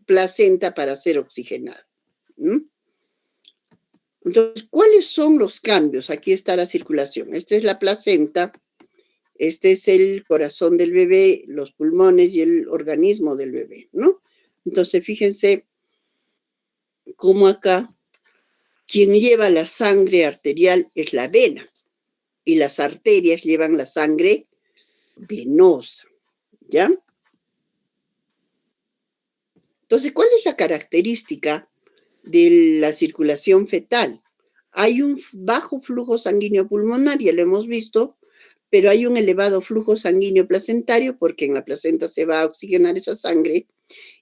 placenta para ser oxigenado. Entonces, ¿cuáles son los cambios? Aquí está la circulación. Esta es la placenta, este es el corazón del bebé, los pulmones y el organismo del bebé, ¿no? Entonces, fíjense cómo acá quien lleva la sangre arterial es la vena y las arterias llevan la sangre venosa, ¿ya? Entonces, ¿cuál es la característica de la circulación fetal? Hay un bajo flujo sanguíneo pulmonar, ya lo hemos visto, pero hay un elevado flujo sanguíneo placentario porque en la placenta se va a oxigenar esa sangre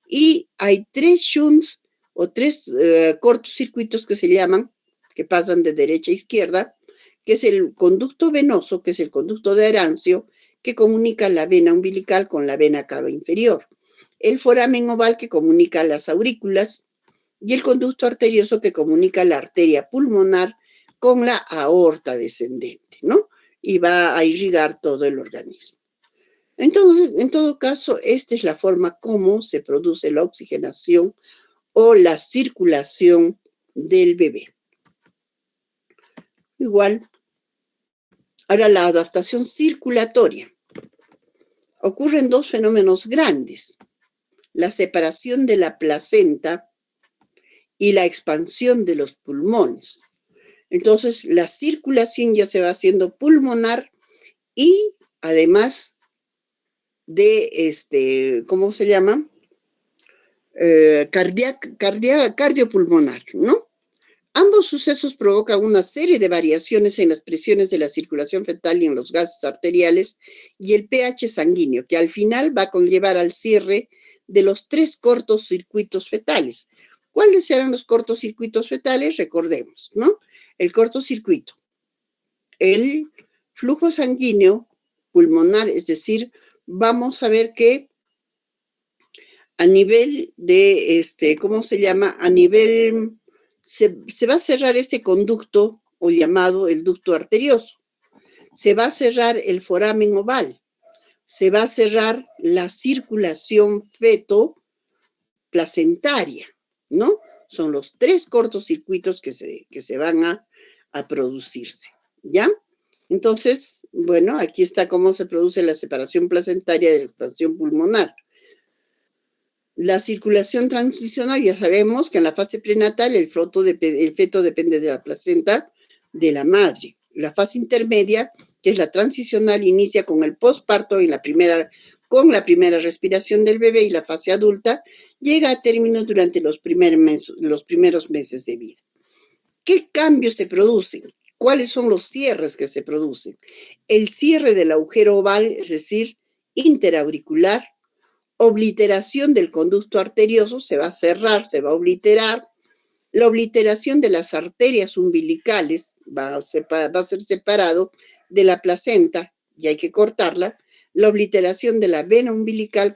y hay 3 shunts o 3 cortocircuitos que se llaman, que pasan de derecha a izquierda, que es el conducto venoso, que es el conducto de Arancio, que comunica la vena umbilical con la vena cava inferior, el foramen oval que comunica las aurículas y el conducto arterioso que comunica la arteria pulmonar con la aorta descendente, ¿no? Y va a irrigar todo el organismo. Entonces, en todo caso, esta es la forma como se produce la oxigenación o la circulación del bebé. Igual, ahora la adaptación circulatoria. Ocurren 2 fenómenos grandes: la separación de la placenta y la expansión de los pulmones. Entonces, la circulación ya se va haciendo pulmonar y además de, ¿cómo se llama? Cardiopulmonar, ¿no? Ambos sucesos provocan una serie de variaciones en las presiones de la circulación fetal y en los gases arteriales y el pH sanguíneo, que al final va a conllevar al cierre de los 3 cortocircuitos fetales. ¿Cuáles serán los cortocircuitos fetales? Recordemos, ¿no? El cortocircuito, el flujo sanguíneo pulmonar, es decir, vamos a ver que a nivel de, ¿cómo se llama? A nivel, se va a cerrar este conducto o llamado el ducto arterioso. Se va a cerrar el foramen oval. Se va a cerrar la circulación feto-placentaria, ¿no? Son los 3 cortocircuitos que se van a producirse, ¿ya? Entonces, bueno, aquí está cómo se produce la separación placentaria de la expansión pulmonar. La circulación transicional, ya sabemos que en la fase prenatal el feto depende de la placenta de la madre. La fase intermedia, que es la transicional, inicia con el posparto y con la primera respiración del bebé, y la fase adulta llega a término durante los primeros meses de vida. ¿Qué cambios se producen? ¿Cuáles son los cierres que se producen? El cierre del agujero oval, es decir, interauricular, obliteración del conducto arterioso, se va a cerrar, se va a obliterar. La obliteración de las arterias umbilicales va a ser separado de la placenta y hay que cortarla. La obliteración de la vena umbilical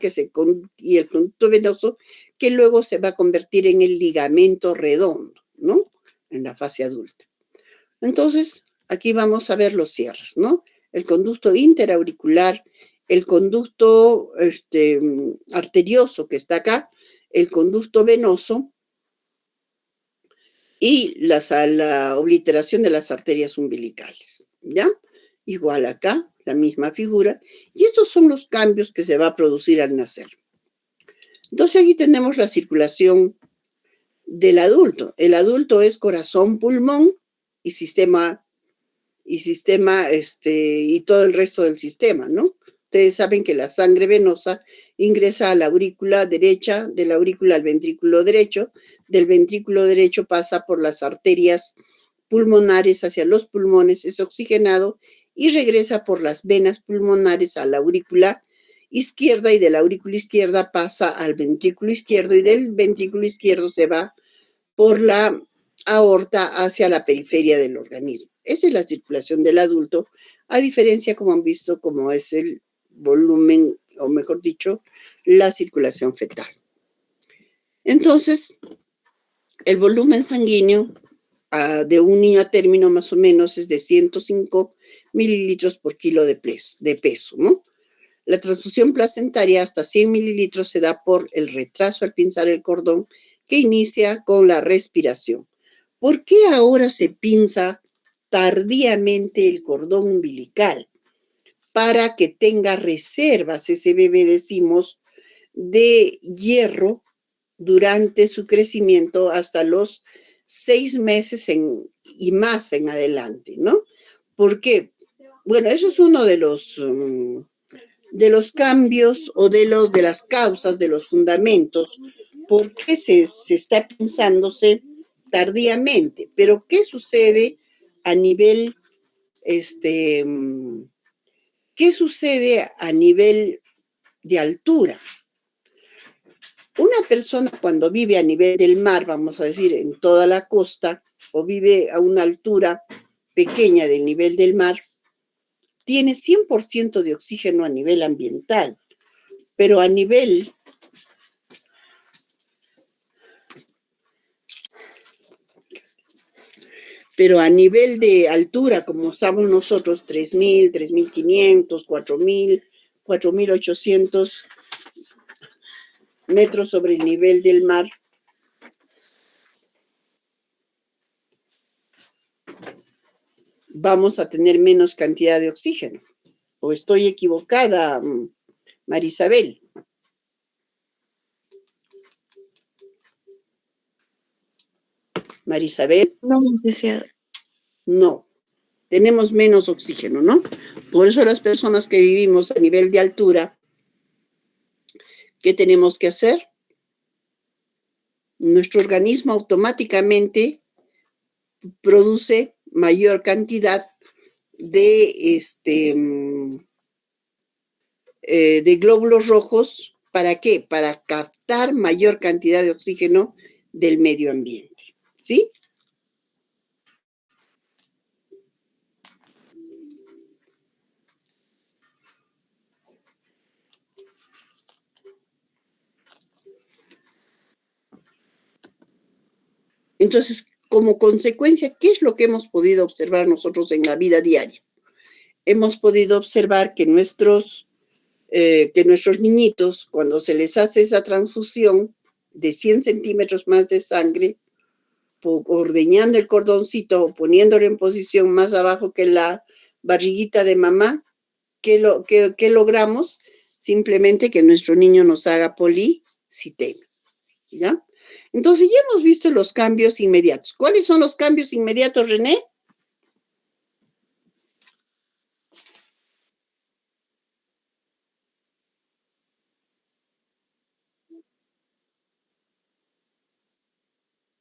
y el conducto venoso, que luego se va a convertir en el ligamento redondo, ¿no? En la fase adulta. Entonces, aquí vamos a ver los cierres, ¿no? El conducto interauricular, el conducto arterioso que está acá, el conducto venoso y la obliteración de las arterias umbilicales, ¿ya? Igual acá, la misma figura. Y estos son los cambios que se va a producir al nacer. Entonces aquí tenemos la circulación del adulto. El adulto es corazón, pulmón y sistema y todo el resto del sistema, ¿no? Ustedes saben que la sangre venosa ingresa a la aurícula derecha, de la aurícula al ventrículo derecho, del ventrículo derecho pasa por las arterias pulmonares hacia los pulmones, es oxigenado y regresa por las venas pulmonares a la aurícula izquierda, y de la aurícula izquierda pasa al ventrículo izquierdo, y del ventrículo izquierdo se va por la aorta hacia la periferia del organismo. Esa es la circulación del adulto, a diferencia, como han visto, como es el volumen, o mejor dicho, la circulación fetal. Entonces, el volumen sanguíneo de un niño a término más o menos es de 105 mililitros por kilo de peso, ¿no? La transfusión placentaria hasta 100 mililitros se da por el retraso al pinzar el cordón que inicia con la respiración. ¿Por qué ahora se pinza tardíamente el cordón umbilical? Para que tenga reservas ese bebé, decimos, de hierro durante su crecimiento hasta los 6 meses y más en adelante, ¿no? ¿Por qué? Bueno, eso es uno de los cambios o de las causas, de los fundamentos, por qué se está pensándose tardíamente. Pero, ¿qué sucede a nivel, qué sucede a nivel de altura? Una persona cuando vive a nivel del mar, vamos a decir, en toda la costa, o vive a una altura pequeña del nivel del mar, tiene 100% de oxígeno a nivel ambiental, pero a nivel de altura, como estamos nosotros, 3.000, 3.500, 4.000, 4.800 metros sobre el nivel del mar, vamos a tener menos cantidad de oxígeno. ¿O estoy equivocada, Marisabel? Marisabel. No, licenciada. No, tenemos menos oxígeno, ¿no? Por eso las personas que vivimos a nivel de altura, ¿qué tenemos que hacer? Nuestro organismo automáticamente produce mayor cantidad de, de glóbulos rojos. ¿Para qué? Para captar mayor cantidad de oxígeno del medio ambiente, ¿sí? Entonces, como consecuencia, ¿qué es lo que hemos podido observar nosotros en la vida diaria? Hemos podido observar que nuestros niñitos, cuando se les hace esa transfusión de 100 centímetros más de sangre, ordeñando el cordoncito o poniéndolo en posición más abajo que la barriguita de mamá, ¿qué logramos? Simplemente que nuestro niño nos haga policitema, ¿ya? Entonces ya hemos visto los cambios inmediatos. ¿Cuáles son los cambios inmediatos, René?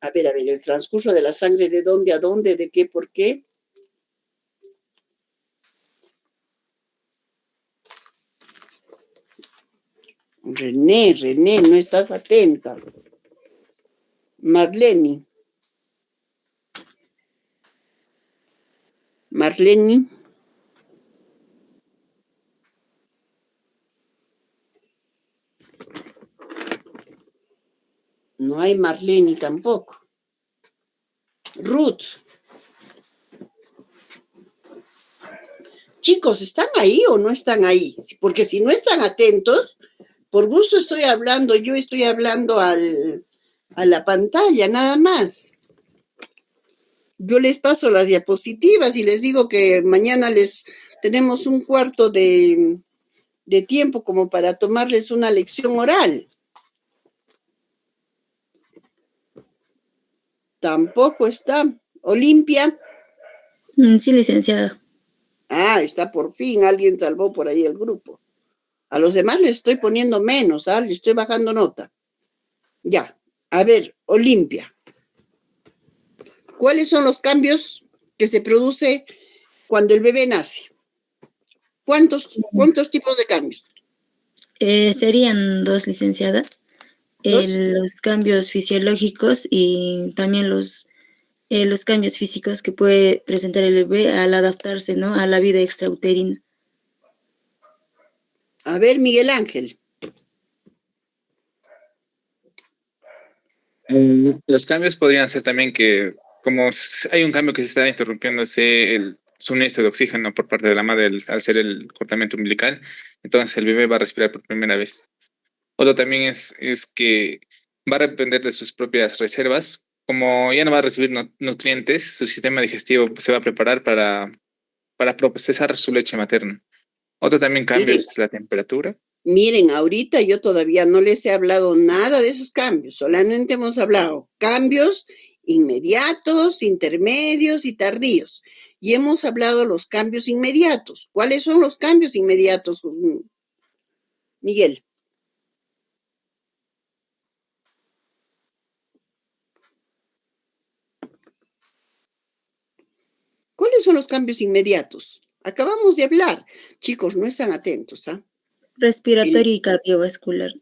A ver, el transcurso de la sangre, ¿de dónde a dónde? ¿De qué por qué? René, no estás atenta. Marlene. No hay Marlene tampoco. Ruth. Chicos, ¿están ahí o no están ahí? Porque si no están atentos, por gusto estoy hablando, yo estoy hablando a la pantalla, nada más. Yo les paso las diapositivas y les digo que mañana tenemos un cuarto de tiempo como para tomarles una lección oral. Tampoco está. Olimpia. Sí, licenciada. Ah, está por fin. Alguien salvó por ahí el grupo. A los demás les estoy poniendo menos, ¿ah? Les estoy bajando nota. Ya. A ver, Olimpia. ¿Cuáles son los cambios que se produce cuando el bebé nace? ¿Cuántos tipos de cambios? Serían dos, licenciada. Los cambios fisiológicos y también los cambios físicos que puede presentar el bebé al adaptarse, ¿no?, a la vida extrauterina. A ver, Miguel Ángel. Los cambios podrían ser también que, como hay un cambio que se está interrumpiéndose suministro de oxígeno por parte de la madre al ser el cortamiento umbilical. Entonces el bebé va a respirar por primera vez. Otro también es que va a depender de sus propias reservas. Como ya no va a recibir nutrientes, su sistema digestivo se va a preparar para procesar su leche materna. Otro también cambio Miren, es la temperatura. miren, ahorita yo todavía no les he hablado nada de esos cambios, solamente hemos hablado cambios inmediatos, intermedios y tardíos. Y hemos hablado los cambios inmediatos. ¿Cuáles son los cambios inmediatos, Miguel? ¿Cuáles son los cambios inmediatos? Acabamos de hablar. Chicos, no están atentos, ¿ah? Respiratorio y cardiovascular.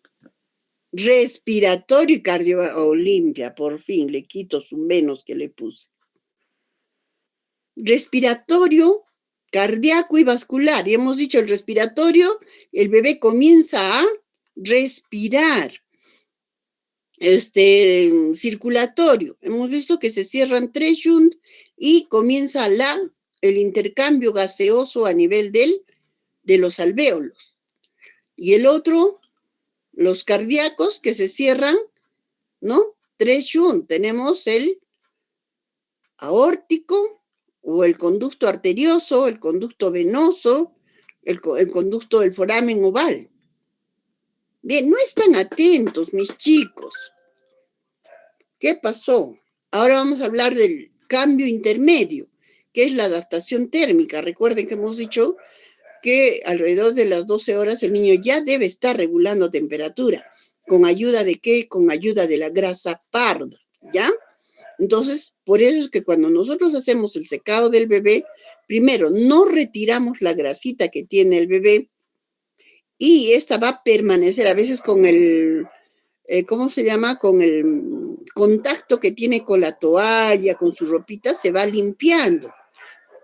Respiratorio y cardiovascular. Olimpia, por fin, le quito su menos que le puse. Respiratorio, cardíaco y vascular. Y hemos dicho el respiratorio, el bebé comienza a respirar. Circulatorio. Hemos visto que se cierran 3 shunt y comienza el intercambio gaseoso a nivel de los alvéolos. Y el otro, los cardíacos que se cierran, ¿no? 3 shunt. Tenemos el aórtico o el conducto arterioso, el conducto venoso, el conducto del foramen oval. Bien, no están atentos, mis chicos. ¿Qué pasó? Ahora vamos a hablar del cambio intermedio, que es la adaptación térmica. Recuerden que hemos dicho que alrededor de las 12 horas el niño ya debe estar regulando temperatura. ¿Con ayuda de qué? Con ayuda de la grasa parda, ¿ya? Entonces, por eso es que cuando nosotros hacemos el secado del bebé, primero no retiramos la grasita que tiene el bebé y esta va a permanecer a veces con el, ¿cómo se llama? Con el contacto que tiene con la toalla, con su ropita, se va limpiando.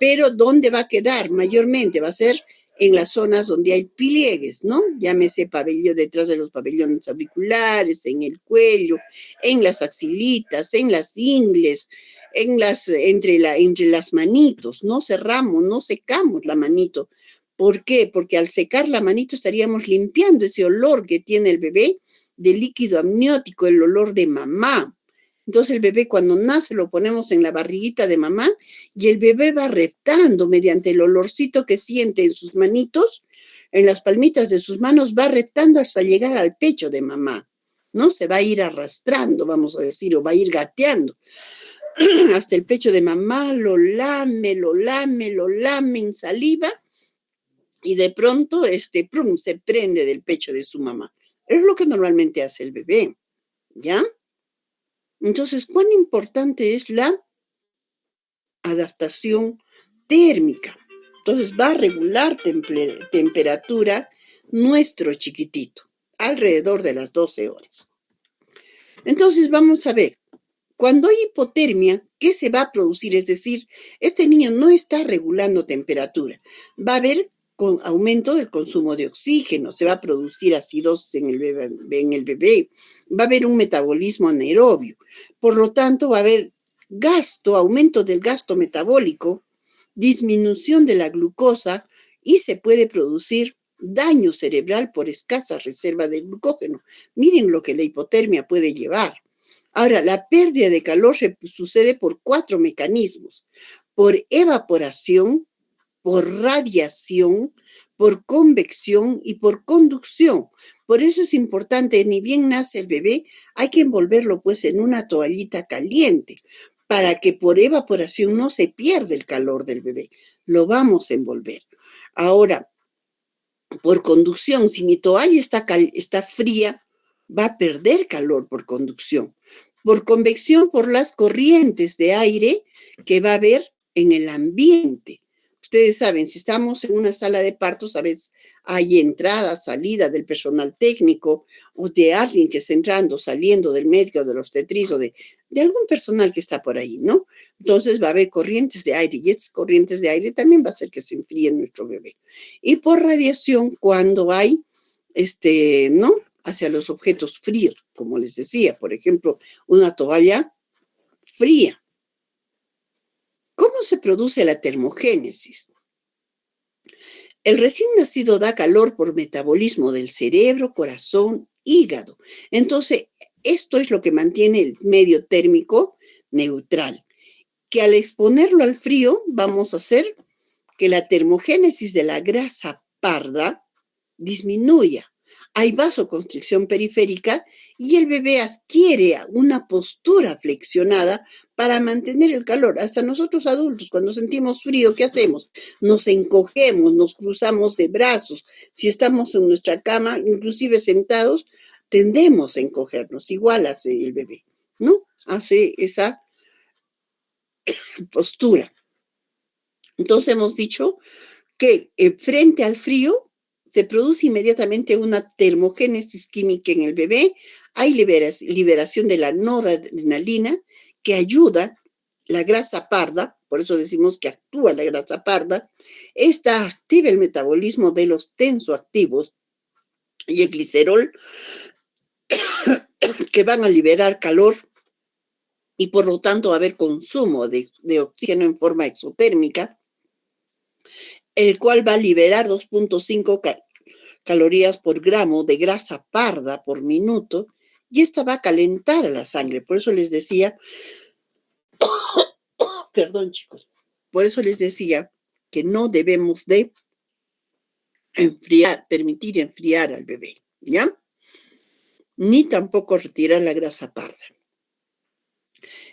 Pero ¿dónde va a quedar? Mayormente va a ser en las zonas donde hay pliegues, ¿no? Llámese pabellón, detrás de los pabellones auriculares, en el cuello, en las axilitas, en las ingles, entre las manitos. No cerramos, no secamos la manito. ¿Por qué? Porque al secar la manito estaríamos limpiando ese olor que tiene el bebé de líquido amniótico, el olor de mamá. Entonces el bebé cuando nace lo ponemos en la barriguita de mamá y el bebé va reptando mediante el olorcito que siente en sus manitos, en las palmitas de sus manos, va reptando hasta llegar al pecho de mamá, ¿no? Se va a ir arrastrando, vamos a decir, o va a ir gateando hasta el pecho de mamá, lo lame en saliva y de pronto plum, se prende del pecho de su mamá. Es lo que normalmente hace el bebé, ¿ya? Entonces, ¿cuán importante es la adaptación térmica? Entonces, va a regular temperatura nuestro chiquitito, alrededor de las 12 horas. Entonces, vamos a ver, cuando hay hipotermia, ¿qué se va a producir? Es decir, este niño no está regulando temperatura. Va a haber con aumento del consumo de oxígeno, se va a producir acidosis en el bebé, va a haber un metabolismo anaerobio, por lo tanto va a haber aumento del gasto metabólico, disminución de la glucosa y se puede producir daño cerebral por escasa reserva de glucógeno. Miren lo que la hipotermia puede llevar. Ahora, la pérdida de calor sucede por 4 mecanismos: por evaporación, por radiación, por convección y por conducción. Por eso es importante, ni bien nace el bebé, hay que envolverlo pues en una toallita caliente para que por evaporación no se pierda el calor del bebé. Lo vamos a envolver. Ahora, por conducción, si mi toalla está fría, va a perder calor por conducción. Por convección, por las corrientes de aire que va a haber en el ambiente. Ustedes saben, si estamos en una sala de partos, a veces hay entrada, salida del personal técnico o de alguien que está entrando, saliendo del médico, del obstetriz o de algún personal que está por ahí, ¿no? Entonces va a haber corrientes de aire y estas corrientes de aire también va a hacer que se enfríe nuestro bebé. Y por radiación, cuando hay, ¿no? Hacia los objetos fríos, como les decía, por ejemplo, una toalla fría. ¿Cómo se produce la termogénesis? El recién nacido da calor por metabolismo del cerebro, corazón, hígado. Entonces, esto es lo que mantiene el medio térmico neutral, que al exponerlo al frío vamos a hacer que la termogénesis de la grasa parda disminuya. Hay vasoconstricción periférica y el bebé adquiere una postura flexionada para mantener el calor. Hasta nosotros adultos, cuando sentimos frío, ¿qué hacemos? Nos encogemos, nos cruzamos de brazos. Si estamos en nuestra cama, inclusive sentados, tendemos a encogernos. Igual hace el bebé, ¿no? Hace esa postura. Entonces hemos dicho que frente al frío se produce inmediatamente una termogénesis química en el bebé, hay liberación de la noradrenalina que ayuda la grasa parda, por eso decimos que actúa la grasa parda, esta activa el metabolismo de los tensoactivos y el glicerol que van a liberar calor y por lo tanto va a haber consumo de oxígeno en forma exotérmica, el cual va a liberar 2.5 calorías por gramo de grasa parda por minuto, y esta va a calentar a la sangre. Por eso les decía, perdón chicos, por eso les decía que no debemos de permitir enfriar al bebé, ¿ya? Ni tampoco retirar la grasa parda.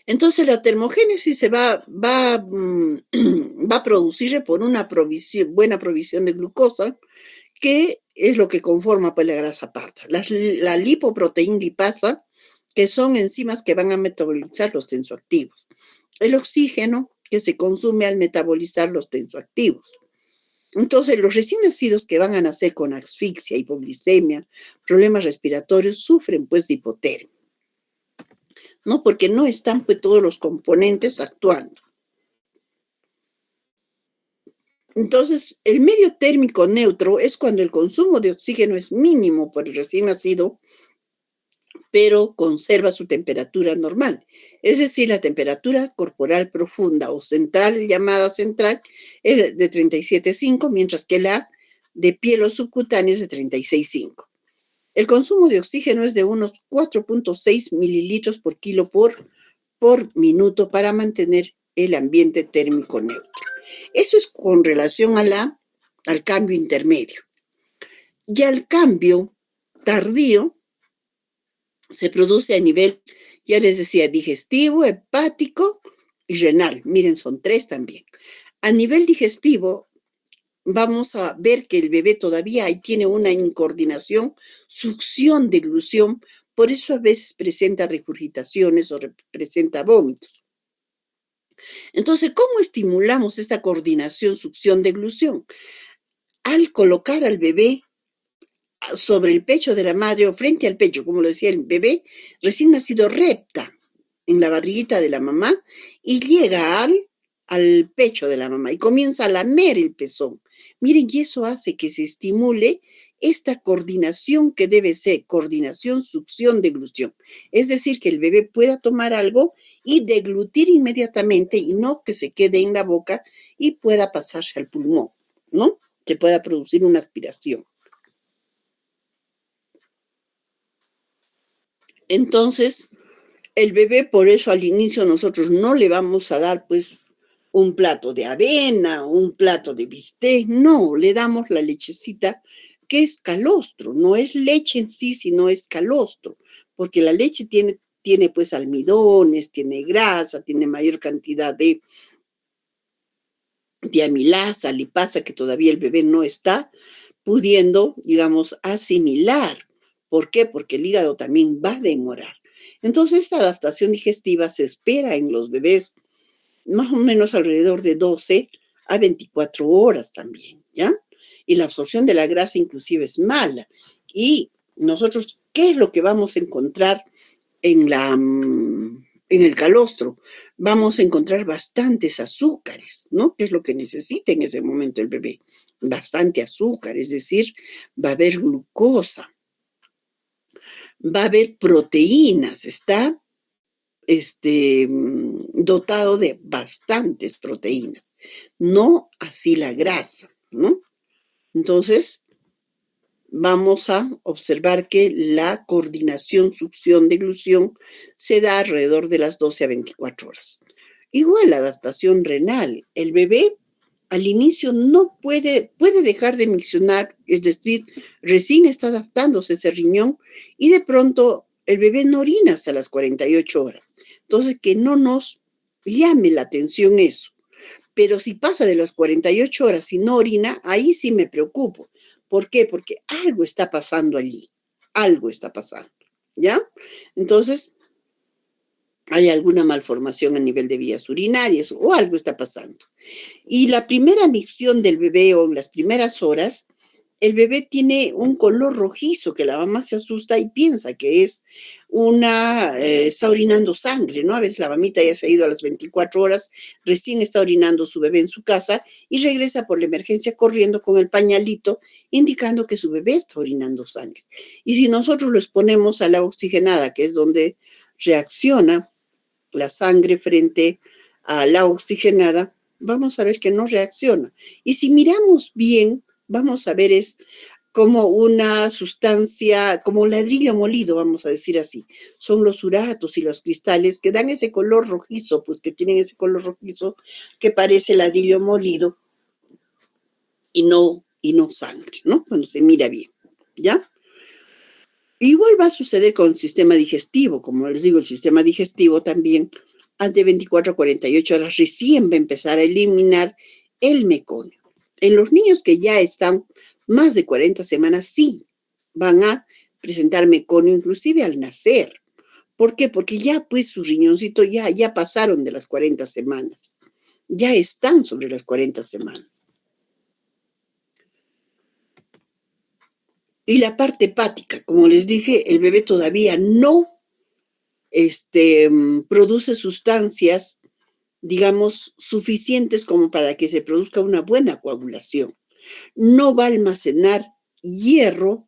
Entonces la termogénesis se va a producir por una buena provisión de glucosa, que es lo que conforma pues, la grasa parda. La lipoproteína lipasa, que son enzimas que van a metabolizar los tensoactivos. El oxígeno, que se consume al metabolizar los tensoactivos. Entonces, los recién nacidos que van a nacer con asfixia, hipoglicemia, problemas respiratorios, sufren pues de hipotermia, ¿no? Porque no están pues todos los componentes actuando. Entonces, el medio térmico neutro es cuando el consumo de oxígeno es mínimo por el recién nacido, pero conserva su temperatura normal. Es decir, la temperatura corporal profunda o central, llamada central, es de 37,5, mientras que la de piel o subcutánea es de 36,5. El consumo de oxígeno es de unos 4.6 mililitros por kilo por minuto para mantener el ambiente térmico neutro. Eso es con relación al cambio intermedio. Y al cambio tardío se produce a nivel, ya les decía, digestivo, hepático y renal. Miren, son 3 también. A nivel digestivo, vamos a ver que el bebé todavía tiene una incoordinación, succión, deglución, por eso a veces presenta regurgitaciones o presenta vómitos. Entonces, ¿cómo estimulamos esta coordinación, succión, deglución? Al colocar al bebé sobre el pecho de la madre o frente al pecho, como lo decía el bebé, recién nacido recta en la barriguita de la mamá y llega al pecho de la mamá y comienza a lamer el pezón. Miren, y eso hace que se estimule esta coordinación que debe ser coordinación, succión, deglución. Es decir, que el bebé pueda tomar algo y deglutir inmediatamente y no que se quede en la boca y pueda pasarse al pulmón, ¿no? Que pueda producir una aspiración. Entonces, el bebé, por eso al inicio nosotros no le vamos a dar pues un plato de avena, un plato de bistec, no, le damos la lechecita que es calostro, no es leche en sí, sino es calostro, porque la leche tiene pues almidones, tiene grasa, tiene mayor cantidad de amilasa, lipasa, que todavía el bebé no está pudiendo, digamos, asimilar. ¿Por qué? Porque el hígado también va a demorar. Entonces, esta adaptación digestiva se espera en los bebés más o menos alrededor de 12 a 24 horas también, ¿ya? Y la absorción de la grasa inclusive es mala. Y nosotros, ¿qué es lo que vamos a encontrar en el calostro? Vamos a encontrar bastantes azúcares, ¿no? Que es lo que necesita en ese momento el bebé. Bastante azúcar, es decir, va a haber glucosa, va a haber proteínas, dotado de bastantes proteínas, no así la grasa, ¿no? Entonces, vamos a observar que la coordinación succión-deglución se da alrededor de las 12 a 24 horas. Igual la adaptación renal, el bebé al inicio no puede dejar de miccionar, es decir, recién está adaptándose ese riñón y de pronto el bebé no orina hasta las 48 horas. Entonces, que no nos llame la atención eso. Pero si pasa de las 48 horas y no orina, ahí sí me preocupo. ¿Por qué? Porque algo está pasando allí. Algo está pasando. ¿Ya? Entonces, hay alguna malformación a nivel de vías urinarias o algo está pasando. Y la primera micción del bebé o en las primeras horas, el bebé tiene un color rojizo que la mamá se asusta y piensa que es está orinando sangre, ¿no? A veces la mamita ya se ha ido a las 24 horas, recién está orinando su bebé en su casa y regresa por la emergencia corriendo con el pañalito, indicando que su bebé está orinando sangre. Y si nosotros lo exponemos a la oxigenada, que es donde reacciona la sangre frente a la oxigenada, vamos a ver que no reacciona. Y si miramos bien, vamos a ver es como una sustancia, como ladrillo molido, vamos a decir así. Son los uratos y los cristales que dan ese color rojizo, pues que tienen ese color rojizo que parece ladrillo molido y no sangre, ¿no? Cuando se mira bien, ¿ya? Igual va a suceder con el sistema digestivo. Como les digo, el sistema digestivo también, de 24 a 48 horas, recién va a empezar a eliminar el meconio. En los niños que ya están más de 40 semanas, sí, van a presentar meconio inclusive al nacer. ¿Por qué? Porque ya pues su riñoncito ya pasaron de las 40 semanas. Ya están sobre las 40 semanas. Y la parte hepática, como les dije, el bebé todavía no produce sustancias, digamos, suficientes como para que se produzca una buena coagulación. No va a almacenar hierro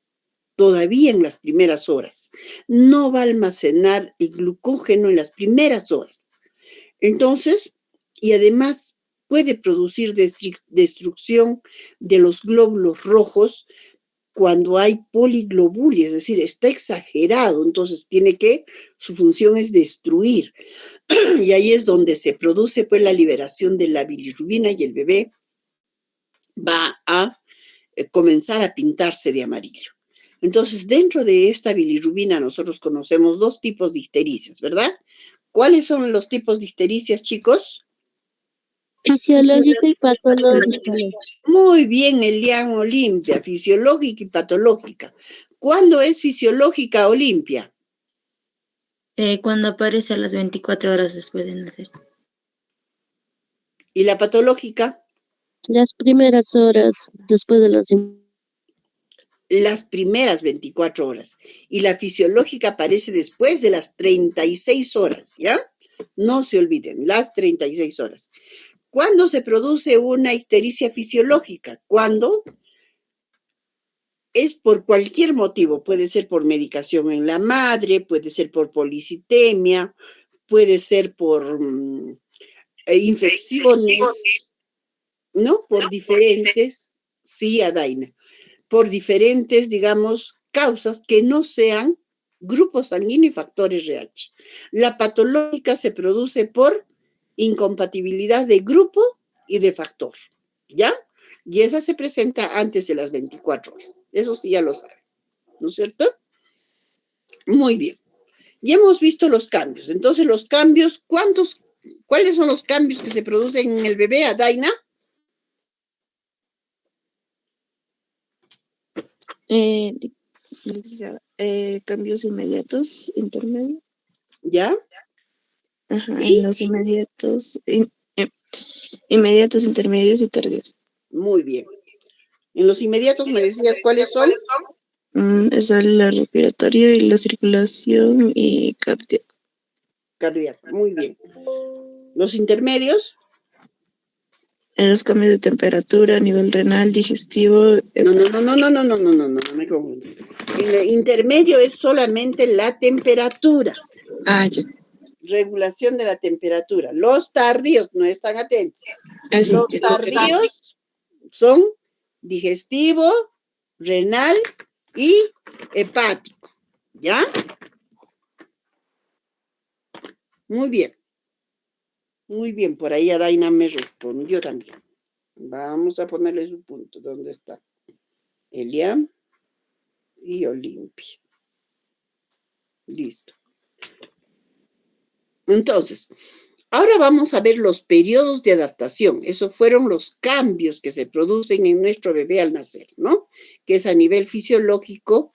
todavía en las primeras horas. No va a almacenar el glucógeno en las primeras horas. Entonces, y además puede producir destrucción de los glóbulos rojos cuando hay poliglobulia, es decir, está exagerado, entonces su función es destruir. Y ahí es donde se produce pues la liberación de la bilirrubina y el bebé va a comenzar a pintarse de amarillo. Entonces, dentro de esta bilirrubina nosotros conocemos dos tipos de ictericias, ¿verdad? ¿Cuáles son los tipos de ictericias, chicos? Fisiológica y patológica. Muy bien, Elian Olimpia, fisiológica y patológica. ¿Cuándo es fisiológica, Olimpia? Cuando aparece a las 24 horas después de nacer. ¿Y la patológica? Las primeras horas después de las primeras 24 horas. Y la fisiológica aparece después de las 36 horas, ¿ya? No se olviden, las 36 horas. ¿Cuándo se produce una ictericia fisiológica? Cuando es por cualquier motivo. Puede ser por medicación en la madre, puede ser por policitemia, puede ser por infecciones, ¿no? Por diferentes, sí, Adaina, por diferentes, digamos, causas que no sean grupo sanguíneo y factores RH. La patológica se produce por incompatibilidad de grupo y de factor, ¿ya? Y esa se presenta antes de las 24 horas. Eso sí ya lo saben, ¿no es cierto? Muy bien. Ya hemos visto los cambios. Entonces, los cambios, ¿cuáles son los cambios que se producen en el bebé, Adaina? Cambios inmediatos, intermedios. ¿Ya? Ajá, en los inmediatos, inmediatos, intermedios y tardíos. Muy bien. En los inmediatos me decías cuáles son. Es el respiratorio y la circulación y cardíaco. Cardíaco, muy bien. Los intermedios. En los cambios de temperatura, nivel renal, digestivo. No, me confundo. En el intermedio es solamente la temperatura. Ah, ya. regulación de la temperatura. Los tardíos, no están atentos. Los tardíos son digestivo, renal y hepático. ¿Ya? Muy bien. Muy bien, por ahí Adaina me respondió también. Vamos a ponerle su punto. ¿Dónde está? Eliam y Olimpia. Listo. Entonces, ahora vamos a ver los periodos de adaptación. Esos fueron los cambios que se producen en nuestro bebé al nacer, ¿no? Que es a nivel fisiológico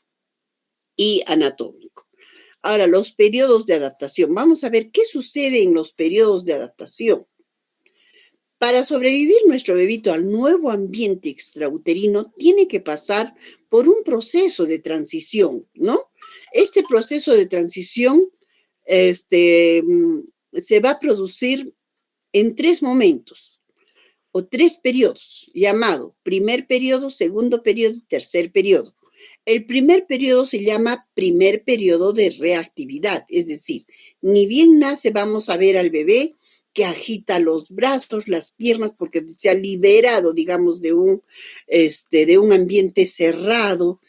y anatómico. Ahora, los periodos de adaptación. Vamos a ver qué sucede en los periodos de adaptación. Para sobrevivir nuestro bebito al nuevo ambiente extrauterino, tiene que pasar por un proceso de transición, ¿no? Este proceso de transición se va a producir en 3 momentos o 3 periodos, llamado primer periodo, segundo periodo y tercer periodo. El primer periodo se llama primer periodo de reactividad, es decir, ni bien nace vamos a ver al bebé que agita los brazos, las piernas, porque se ha liberado, digamos, de un ambiente cerrado,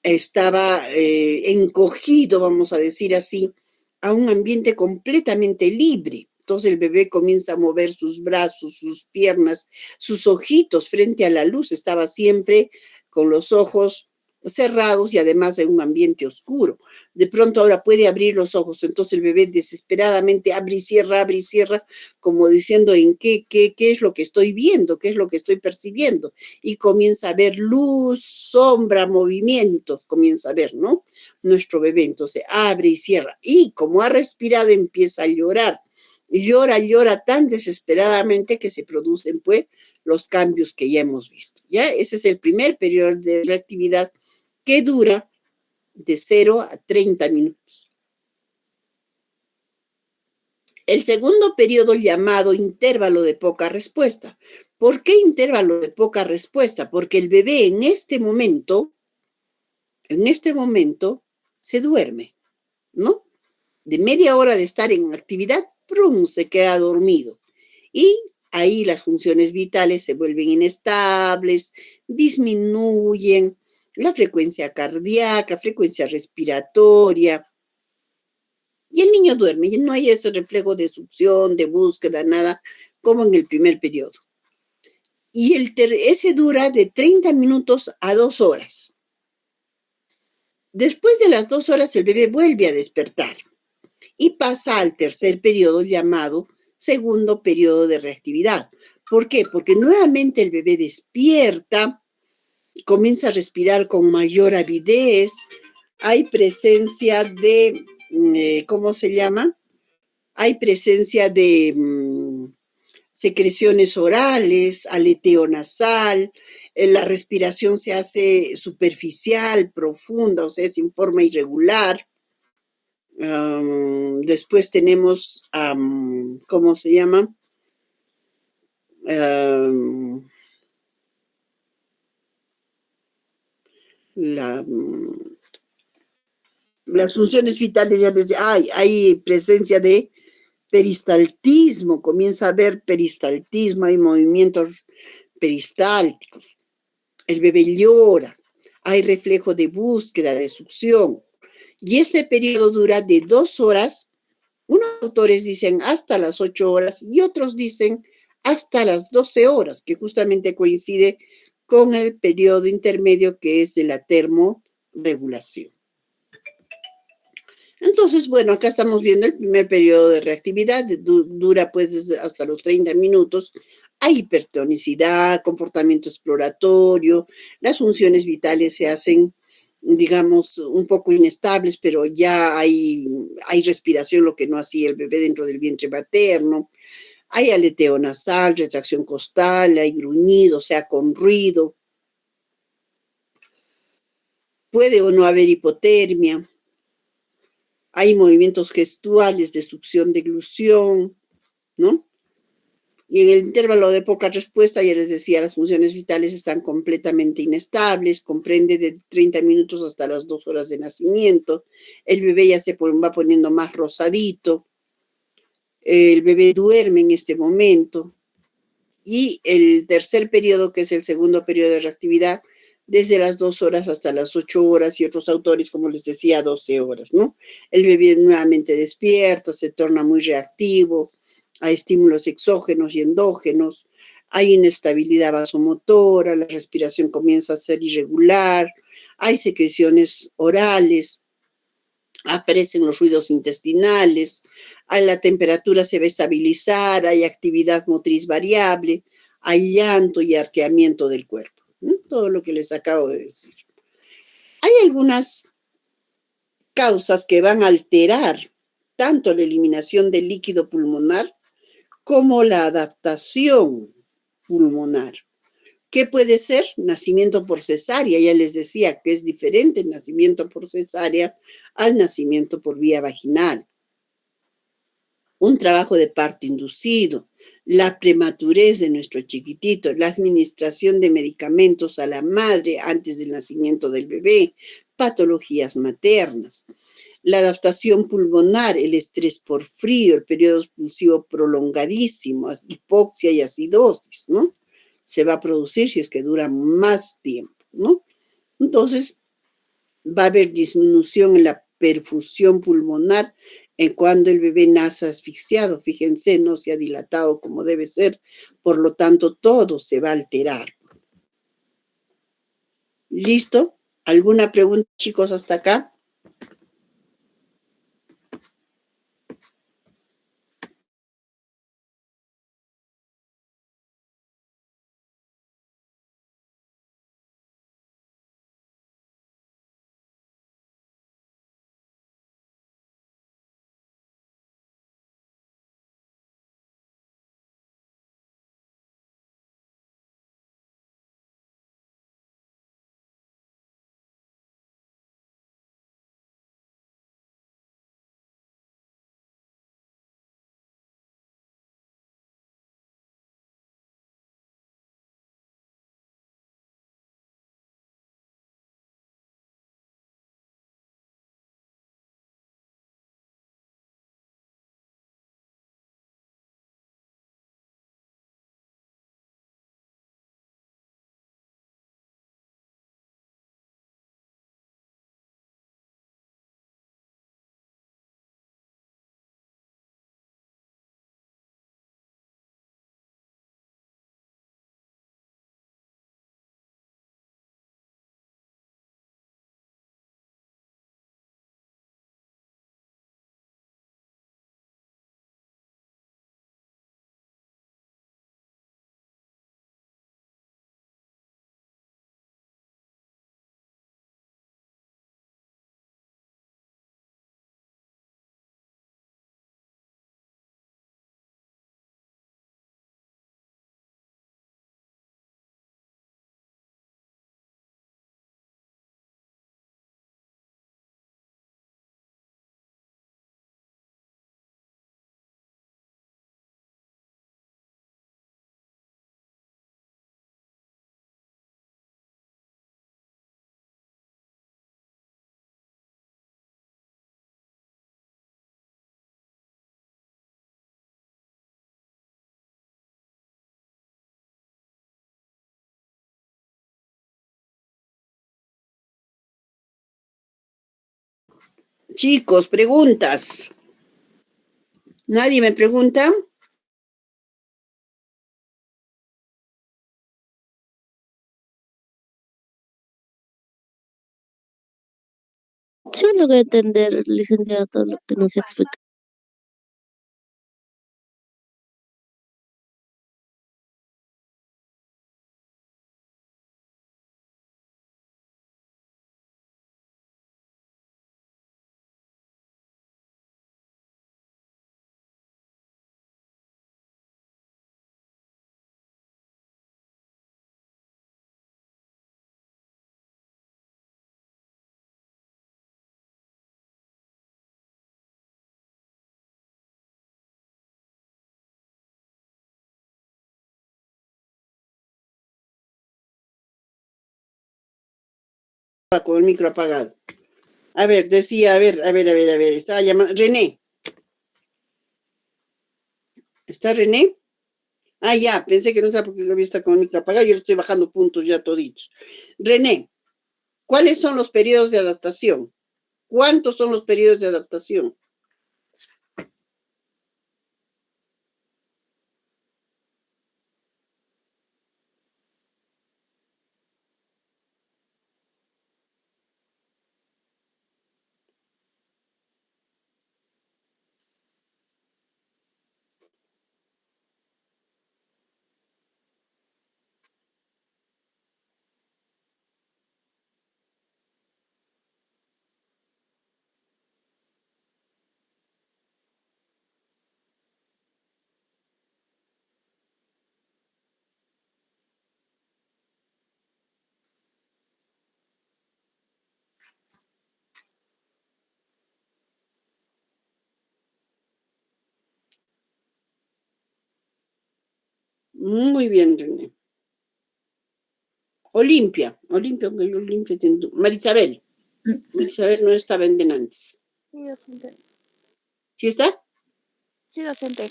estaba encogido, vamos a decir así, a un ambiente completamente libre. Entonces el bebé comienza a mover sus brazos, sus piernas, sus ojitos frente a la luz. Estaba siempre con los ojos cerrados y además en un ambiente oscuro. De pronto ahora puede abrir los ojos, entonces el bebé desesperadamente abre y cierra, como diciendo en qué es lo que estoy viendo, qué es lo que estoy percibiendo. Y comienza a ver luz, sombra, movimientos, comienza a ver, ¿no? Nuestro bebé entonces abre y cierra. Y como ha respirado empieza a llorar. Llora tan desesperadamente que se producen pues los cambios que ya hemos visto. ¿Ya? Ese es el primer periodo de reactividad que dura de 0 a 30 minutos. El segundo periodo llamado intervalo de poca respuesta. ¿Por qué intervalo de poca respuesta? Porque el bebé en este momento se duerme, ¿no? De media hora de estar en actividad, ¡prum!, se queda dormido. Y ahí las funciones vitales se vuelven inestables, disminuyen la frecuencia cardíaca, frecuencia respiratoria. Y el niño duerme, y no hay ese reflejo de succión, de búsqueda, nada, como en el primer periodo. Y ese dura de 30 minutos a 2 horas. Después de las 2 horas, el bebé vuelve a despertar y pasa al tercer periodo llamado segundo periodo de reactividad. ¿Por qué? Porque nuevamente el bebé despierta, comienza a respirar con mayor avidez, hay presencia de, ¿cómo se llama? Hay presencia de secreciones orales, aleteo nasal, la respiración se hace superficial, profunda, o sea, es en forma irregular. Después tenemos, ¿cómo se llama? Las funciones vitales, ya les hay presencia de peristaltismo, comienza a haber peristaltismo, hay movimientos peristálticos. El bebé llora, hay reflejo de búsqueda, de succión. Y este periodo dura de 2 horas. Unos autores dicen hasta las 8 horas y otros dicen hasta las 12 horas, que justamente coincide con el periodo intermedio que es de la termorregulación. Entonces, bueno, acá estamos viendo el primer periodo de reactividad, dura pues hasta los 30 minutos. Hay hipertonicidad, comportamiento exploratorio, las funciones vitales se hacen, digamos, un poco inestables, pero ya hay respiración, lo que no hacía el bebé dentro del vientre materno. Hay aleteo nasal, retracción costal, hay gruñido, o sea, con ruido. Puede o no haber hipotermia. Hay movimientos gestuales de succión, deglución, ¿no? Y en el intervalo de poca respuesta, ya les decía, las funciones vitales están completamente inestables, comprende de 30 minutos hasta las 2 horas de nacimiento. El bebé ya se va poniendo más rosadito, el bebé duerme en este momento. Y el tercer periodo, que es el segundo periodo de reactividad, desde las 2 horas hasta las 8 horas y otros autores, como les decía, 12 horas, ¿no? El bebé nuevamente despierta, se torna muy reactivo a estímulos exógenos y endógenos, hay inestabilidad vasomotora, la respiración comienza a ser irregular, hay secreciones orales, aparecen los ruidos intestinales, la temperatura se va a estabilizar, hay actividad motriz variable, hay llanto y arqueamiento del cuerpo, ¿no? Todo lo que les acabo de decir. Hay algunas causas que van a alterar tanto la eliminación del líquido pulmonar como la adaptación pulmonar. ¿Qué puede ser? Nacimiento por cesárea. Ya les decía que es diferente el nacimiento por cesárea al nacimiento por vía vaginal. Un trabajo de parto inducido, la prematurez de nuestro chiquitito, la administración de medicamentos a la madre antes del nacimiento del bebé, patologías maternas, la adaptación pulmonar, el estrés por frío, el periodo expulsivo prolongadísimo, hipoxia y acidosis, ¿no? Se va a producir si es que dura más tiempo, ¿no? Entonces, va a haber disminución en la perfusión pulmonar en cuando el bebé nace asfixiado. Fíjense, no se ha dilatado como debe ser, por lo tanto, todo se va a alterar. ¿Listo? ¿Alguna pregunta, chicos, hasta acá? Chicos, preguntas. ¿Nadie me pregunta? Sí logré entender, licenciada, todo lo que nos explica. Con el micro apagado. A ver, decía, a ver, estaba llamando. René. ¿Está René? Ah, ya, pensé que no estaba porque había estado con el micro apagado. Yo le estoy bajando puntos ya toditos. René, ¿cuáles son los periodos de adaptación? ¿Cuántos son los periodos de adaptación? Muy bien, René. Olimpia, Marisabel. Marisabel no estaba en Denantes. Sí, docente. ¿Sí está? Sí, docente.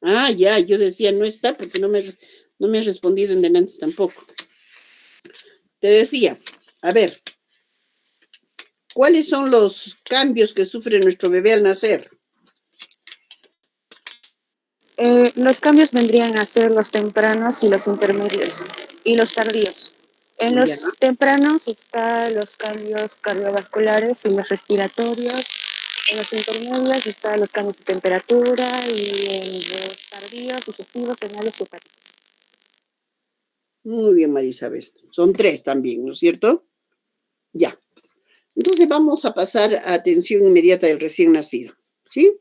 Ah, ya, yo decía no está porque no me ha respondido en Denantes tampoco. Te decía, a ver, ¿cuáles son los cambios que sufre nuestro bebé al nacer? Los cambios vendrían a ser los tempranos y los intermedios y los tardíos. En Ya. los tempranos están los cambios cardiovasculares y los respiratorios. En los intermedios están los cambios de temperatura y en los tardíos, digestivos, renales y hepáticos. Muy bien, Marisabel. Son 3 también, ¿no es cierto? Ya. Entonces vamos a pasar a atención inmediata del recién nacido, ¿sí?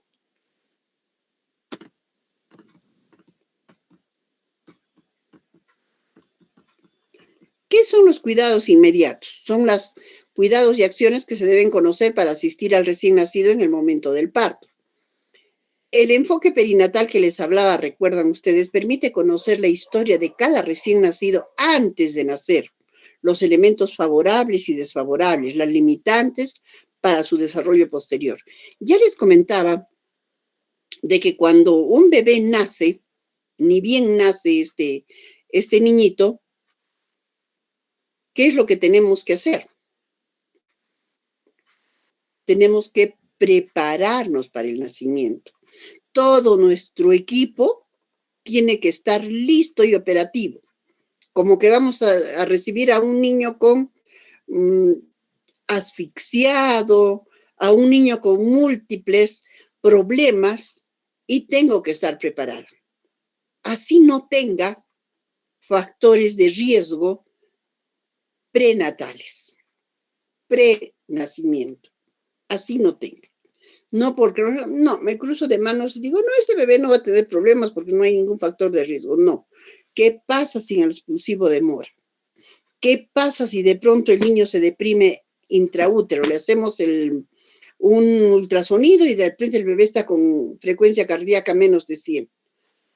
¿Qué son los cuidados inmediatos? Son los cuidados y acciones que se deben conocer para asistir al recién nacido en el momento del parto. El enfoque perinatal que les hablaba, recuerdan ustedes, permite conocer la historia de cada recién nacido antes de nacer, los elementos favorables y desfavorables, las limitantes para su desarrollo posterior. Ya les comentaba de que cuando un bebé nace, ni bien nace este niñito, ¿qué es lo que tenemos que hacer? Tenemos que prepararnos para el nacimiento. Todo nuestro equipo tiene que estar listo y operativo. Como que vamos a recibir a un niño con asfixiado, a un niño con múltiples problemas y tengo que estar preparado. Así no tenga factores de riesgo prenatales, prenacimiento. Así no tenga. No, porque no, me cruzo de manos y digo, no, este bebé no va a tener problemas porque no hay ningún factor de riesgo. No. ¿Qué pasa si el expulsivo demora? ¿Qué pasa si de pronto el niño se deprime intraútero? Le hacemos un ultrasonido y de repente el bebé está con frecuencia cardíaca menos de 100.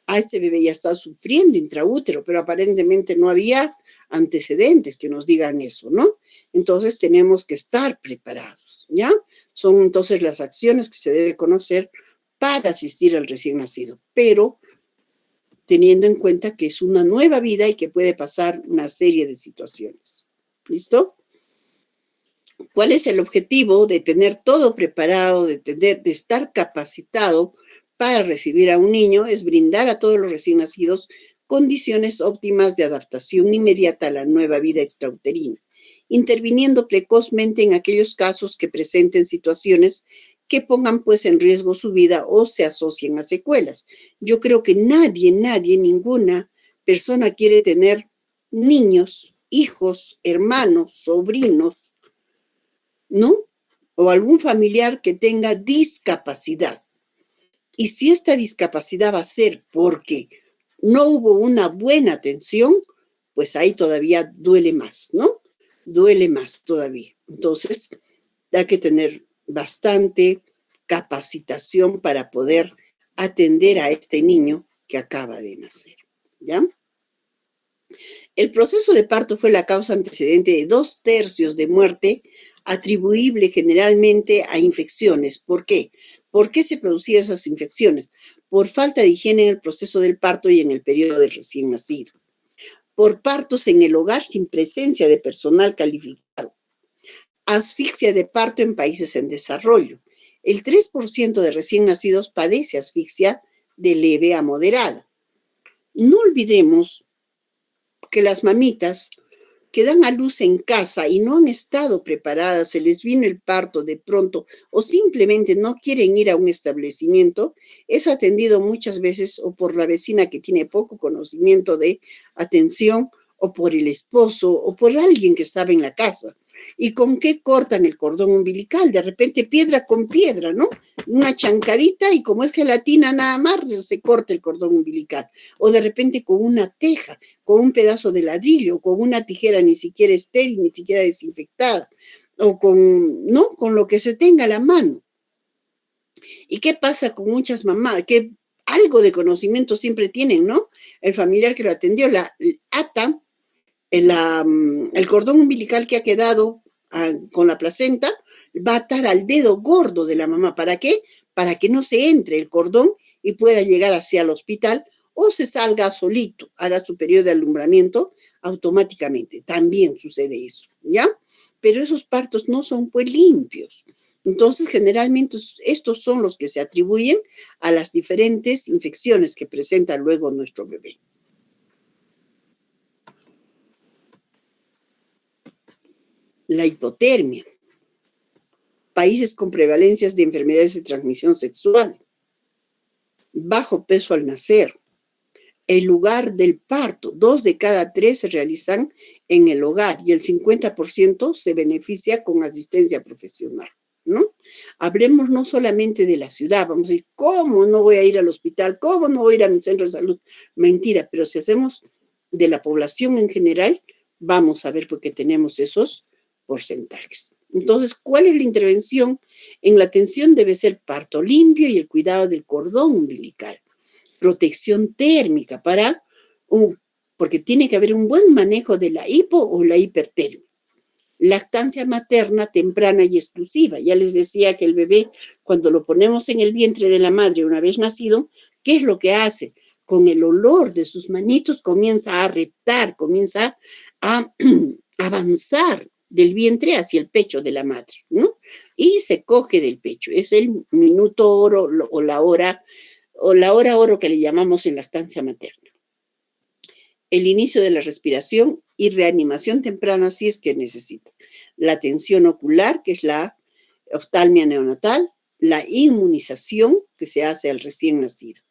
Este bebé ya está sufriendo intraútero, pero aparentemente no había antecedentes que nos digan eso, ¿no? Entonces tenemos que estar preparados, ¿ya? Son entonces las acciones que se debe conocer para asistir al recién nacido, pero teniendo en cuenta que es una nueva vida y que puede pasar una serie de situaciones. ¿Listo? ¿Cuál es el objetivo de tener todo preparado, de estar capacitado para recibir a un niño? Es brindar a todos los recién nacidos condiciones óptimas de adaptación inmediata a la nueva vida extrauterina, interviniendo precozmente en aquellos casos que presenten situaciones que pongan pues en riesgo su vida o se asocien a secuelas. Yo creo que nadie, ninguna persona quiere tener niños, hijos, hermanos, sobrinos, ¿no? O algún familiar que tenga discapacidad. Y si esta discapacidad va a ser porque no hubo una buena atención, pues ahí todavía duele más, ¿no? Duele más todavía. Entonces, hay que tener bastante capacitación para poder atender a este niño que acaba de nacer, ¿ya? El proceso de parto fue la causa antecedente de 2/3 de muerte atribuible generalmente a infecciones. ¿Por qué? ¿Por qué se producían esas infecciones? por falta de higiene en el proceso del parto y en el periodo del recién nacido, por partos en el hogar sin presencia de personal calificado, asfixia de parto en países en desarrollo. El 3% de recién nacidos padece asfixia de leve a moderada. No olvidemos que las mamitas que dan a luz en casa y no han estado preparadas, se les vino el parto de pronto o simplemente no quieren ir a un establecimiento, es atendido muchas veces o por la vecina que tiene poco conocimiento de atención o por el esposo o por alguien que estaba en la casa. ¿Y con qué cortan el cordón umbilical? De repente piedra con piedra, ¿no? Una chancadita y como es gelatina nada más, se corta el cordón umbilical. O de repente con una teja, con un pedazo de ladrillo, con una tijera ni siquiera estéril, ni siquiera desinfectada, o con, ¿no? Con lo que se tenga a la mano. ¿Y qué pasa con muchas mamás? Que algo de conocimiento siempre tienen, ¿no? El familiar que lo atendió la ata el cordón umbilical que ha quedado con la placenta va a atar al dedo gordo de la mamá. ¿Para qué? Para que no se entre el cordón y pueda llegar hacia el hospital o se salga solito, haga su periodo de alumbramiento automáticamente. También sucede eso, ¿ya? Pero esos partos no son pues limpios. Entonces, generalmente estos son los que se atribuyen a las diferentes infecciones que presenta luego nuestro bebé. La hipotermia, países con prevalencias de enfermedades de transmisión sexual, bajo peso al nacer, el lugar del parto, 2 de cada 3 se realizan en el hogar y el 50% se beneficia con asistencia profesional, ¿no? Hablemos no solamente de la ciudad, vamos a decir, ¿cómo no voy a ir al hospital? ¿Cómo no voy a ir a mi centro de salud? Mentira, pero si hacemos de la población en general, vamos a ver por qué tenemos esos porcentajes. Entonces, ¿cuál es la intervención? En la atención debe ser parto limpio y el cuidado del cordón umbilical. Protección térmica porque tiene que haber un buen manejo de la hipo o la hipertermia. Lactancia materna temprana y exclusiva. Ya les decía que el bebé, cuando lo ponemos en el vientre de la madre una vez nacido, ¿qué es lo que hace? Con el olor de sus manitos comienza a reptar, comienza a avanzar del vientre hacia el pecho de la madre, ¿no? Y se coge del pecho. Es el minuto oro o la hora oro que le llamamos en lactancia materna. El inicio de la respiración y reanimación temprana si es que necesita. La atención ocular, que es la oftalmia neonatal, la inmunización que se hace al recién nacido.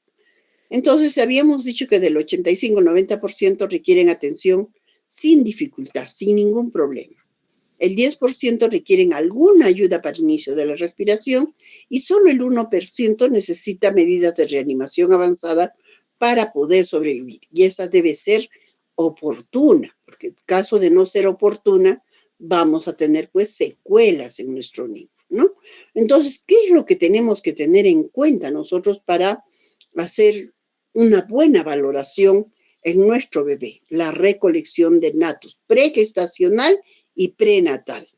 Entonces, habíamos dicho que del 85-90% requieren atención sin dificultad, sin ningún problema. El 10% requieren alguna ayuda para el inicio de la respiración y solo el 1% necesita medidas de reanimación avanzada para poder sobrevivir. Y esa debe ser oportuna, porque en caso de no ser oportuna, vamos a tener pues secuelas en nuestro niño, ¿no? Entonces, ¿qué es lo que tenemos que tener en cuenta nosotros para hacer una buena valoración en nuestro bebé? La recolección de natos pregestacional y prenatal.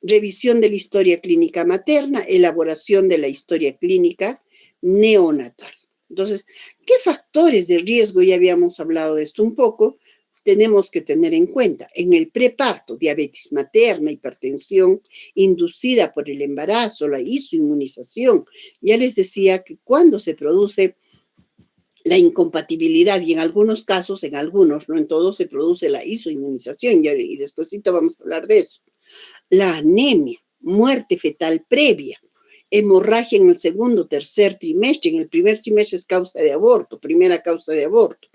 Revisión de la historia clínica materna, elaboración de la historia clínica neonatal. Entonces, ¿qué factores de riesgo? Ya habíamos hablado de esto un poco, tenemos que tener en cuenta. En el preparto, diabetes materna, hipertensión inducida por el embarazo, la isoinmunización. Ya les decía que cuando se produce la incompatibilidad y en algunos casos, en algunos, no en todos, se produce la isoinmunización y despuesito vamos a hablar de eso. La anemia, muerte fetal previa, hemorragia en el segundo, tercer trimestre, en el primer trimestre es causa de aborto, primera causa de aborto,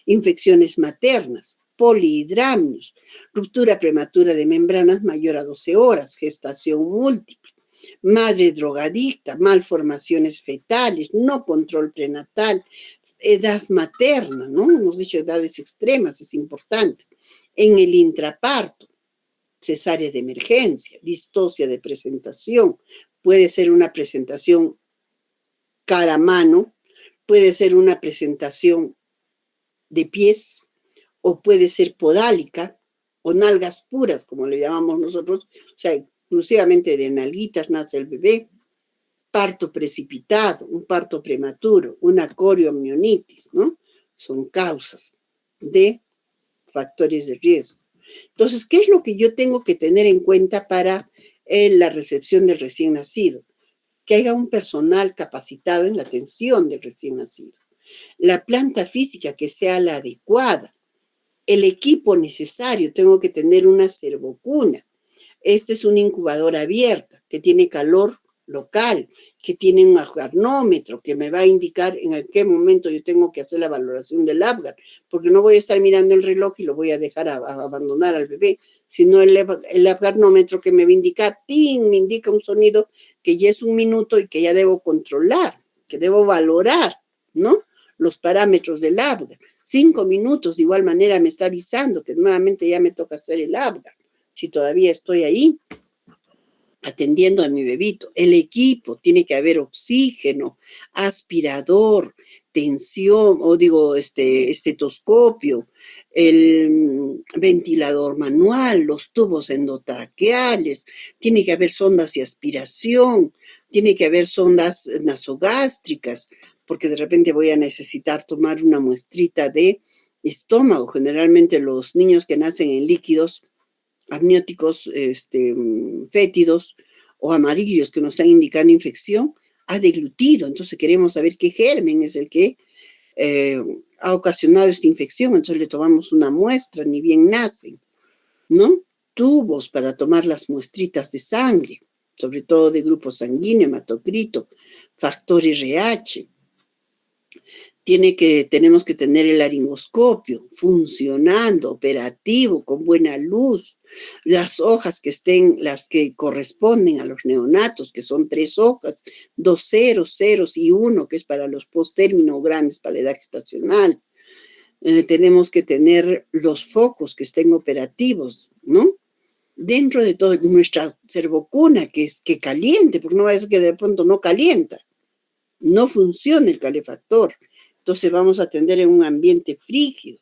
infecciones maternas, polihidramnios, ruptura prematura de membranas mayor a 12 horas, gestación múltiple, madre drogadicta, malformaciones fetales, no control prenatal, edad materna, ¿no? Hemos dicho edades extremas, es importante. En el intraparto, cesárea de emergencia, distocia de presentación, puede ser una presentación cara-mano, puede ser una presentación de pies, o puede ser podálica, o nalgas puras, como le llamamos nosotros, o sea, exclusivamente de nalguitas nace el bebé. parto precipitado, un parto prematuro, una coriomionitis, ¿no? Son causas de factores de riesgo. Entonces, ¿qué es lo que yo tengo que tener en cuenta para la recepción del recién nacido? Que haya un personal capacitado en la atención del recién nacido. La planta física que sea la adecuada. El equipo necesario, tengo que tener una servocuna. Este es una incubadora abierta que tiene calor local, que tiene un apgarnómetro que me va a indicar en qué momento yo tengo que hacer la valoración del Apgar, porque no voy a estar mirando el reloj y lo voy a dejar a abandonar al bebé, sino el apgarnómetro que me va a indicar, ¡ting!, me indica un sonido que ya es un minuto y que ya debo controlar, que debo valorar, ¿no? Los parámetros del Apgar. 5 minutos, de igual manera, me está avisando que nuevamente ya me toca hacer el Apgar. Si todavía estoy ahí atendiendo a mi bebito. El equipo, tiene que haber oxígeno, aspirador, tensión, estetoscopio, el ventilador manual, los tubos endotraqueales, tiene que haber sondas de aspiración, tiene que haber sondas nasogástricas, porque de repente voy a necesitar tomar una muestrita de estómago. Generalmente los niños que nacen en líquidos amnióticos fétidos o amarillos que nos están indicando infección, ha deglutido. Entonces queremos saber qué germen es el que ha ocasionado esta infección. Entonces le tomamos una muestra, ni bien nacen, ¿no? Tubos para tomar las muestritas de sangre, sobre todo de grupo sanguíneo, hematocrito, factor RH. Tenemos que tener el laringoscopio funcionando, operativo, con buena luz. Las hojas que estén, las que corresponden a los neonatos, que son 3 hojas, 2 ceros, ceros y 1, que es para los posttérmino grandes, para la edad gestacional. Tenemos que tener los focos que estén operativos, ¿no? Dentro de todo, nuestra servocuna, que caliente, porque no es que de pronto no calienta, no funciona el calefactor. Entonces vamos a atender en un ambiente frígido.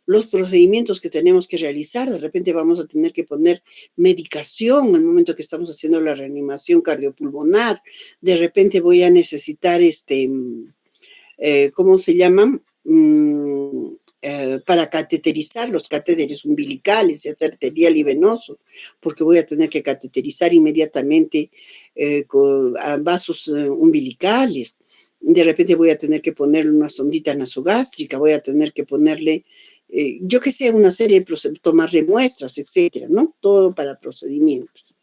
Los procedimientos que tenemos que realizar, de repente vamos a tener que poner medicación en el momento que estamos haciendo la reanimación cardiopulmonar. De repente voy a necesitar ¿cómo se llaman? Para cateterizar los catéteres umbilicales y hacer arterial y venoso, porque voy a tener que cateterizar inmediatamente con vasos umbilicales. De repente voy a tener que ponerle una sondita nasogástrica, voy a tener que ponerle, yo que sé, una serie de tomarle muestras, etcétera, ¿no? Todo para procedimientos.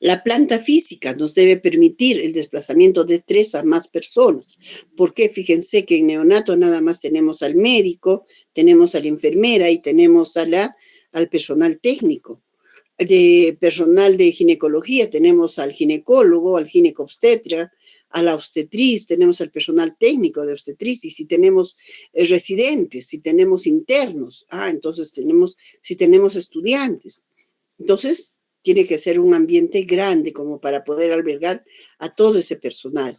La planta física nos debe permitir el desplazamiento de 3 a más personas. ¿Por qué? Fíjense que en neonato nada más tenemos al médico, tenemos a la enfermera y tenemos al personal técnico. De personal de ginecología tenemos al ginecólogo, al ginecobstetra, a la obstetriz, tenemos al personal técnico de obstetricia, y si tenemos residentes, si tenemos internos, entonces si tenemos estudiantes. Entonces, tiene que ser un ambiente grande como para poder albergar a todo ese personal.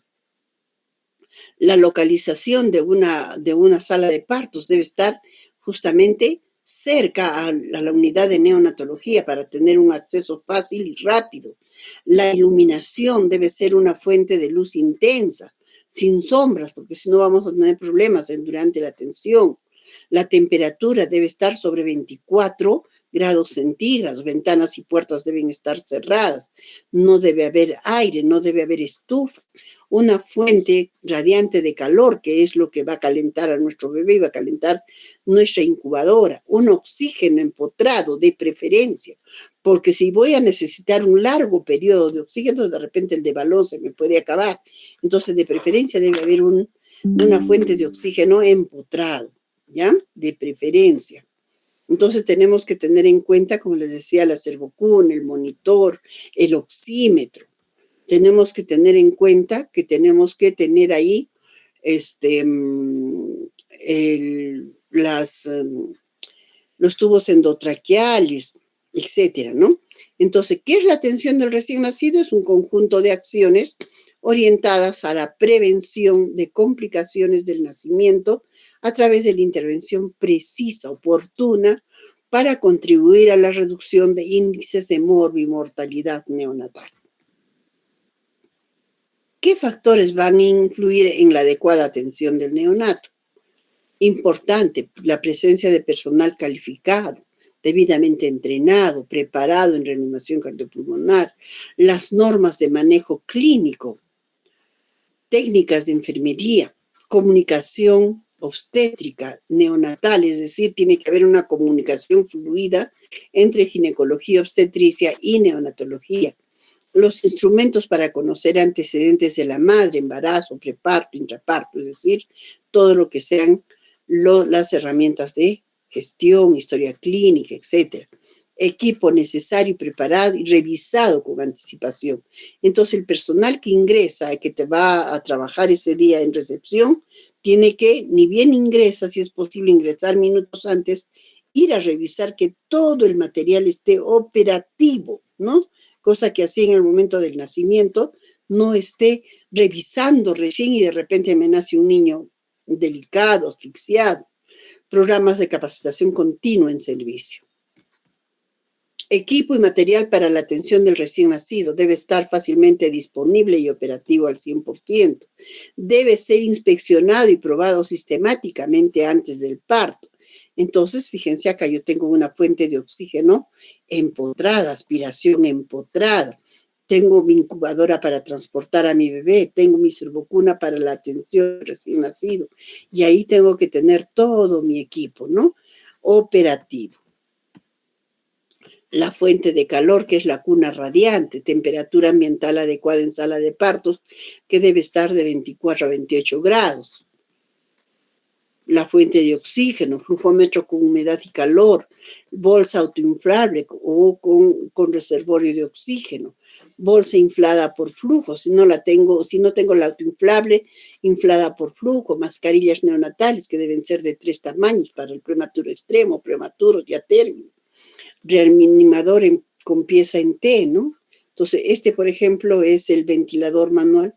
La localización de una sala de partos debe estar justamente cerca a la unidad de neonatología para tener un acceso fácil y rápido. La iluminación debe ser una fuente de luz intensa, sin sombras, porque si no vamos a tener problemas durante la atención. La temperatura debe estar sobre 24 grados centígrados, ventanas y puertas deben estar cerradas, no debe haber aire, no debe haber estufa. Una fuente radiante de calor, que es lo que va a calentar a nuestro bebé y va a calentar nuestra incubadora. Un oxígeno empotrado de preferencia, porque si voy a necesitar un largo periodo de oxígeno, de repente el de balón se me puede acabar. Entonces, de preferencia debe haber una fuente de oxígeno empotrado, ¿ya? De preferencia. Entonces tenemos que tener en cuenta, como les decía, la servocuna, el monitor, el oxímetro. Tenemos que tener en cuenta que tenemos que tener ahí los tubos endotraqueales, etcétera, ¿no? Entonces, ¿qué es la atención del recién nacido? Es un conjunto de acciones orientadas a la prevención de complicaciones del nacimiento a través de la intervención precisa, oportuna, para contribuir a la reducción de índices de morbimortalidad neonatal. ¿Qué factores van a influir en la adecuada atención del neonato? Importante, la presencia de personal calificado, debidamente entrenado, preparado en reanimación cardiopulmonar, las normas de manejo clínico, técnicas de enfermería, comunicación obstétrica, neonatal, es decir, tiene que haber una comunicación fluida entre ginecología, obstetricia y neonatología. Los instrumentos para conocer antecedentes de la madre, embarazo, preparto, intraparto, es decir, todo lo que sean las herramientas de gestión, historia clínica, etc. Equipo necesario y preparado y revisado con anticipación. Entonces, el personal que ingresa, que te va a trabajar ese día en recepción, tiene que, ni bien ingresa, si es posible ingresar minutos antes, ir a revisar que todo el material esté operativo, ¿no? Cosa que así en el momento del nacimiento no esté revisando recién y de repente me nace un niño delicado, asfixiado. Programas de capacitación continua en servicio. Equipo y material para la atención del recién nacido debe estar fácilmente disponible y operativo al 100%. Debe ser inspeccionado y probado sistemáticamente antes del parto. Entonces, fíjense acá, yo tengo una fuente de oxígeno empotrada, aspiración empotrada. Tengo mi incubadora para transportar a mi bebé, tengo mi servocuna para la atención recién nacido. Y ahí tengo que tener todo mi equipo, ¿no? Operativo. La fuente de calor, que es la cuna radiante, temperatura ambiental adecuada en sala de partos, que debe estar de 24 a 28 grados. La fuente de oxígeno, flujómetro con humedad y calor, bolsa autoinflable o con reservorio de oxígeno, bolsa inflada por flujo, si no tengo la autoinflable, inflada por flujo, mascarillas neonatales que deben ser de 3 tamaños para el prematuro extremo, prematuros y a término, reanimador con pieza en T, ¿no? Entonces, por ejemplo, es el ventilador manual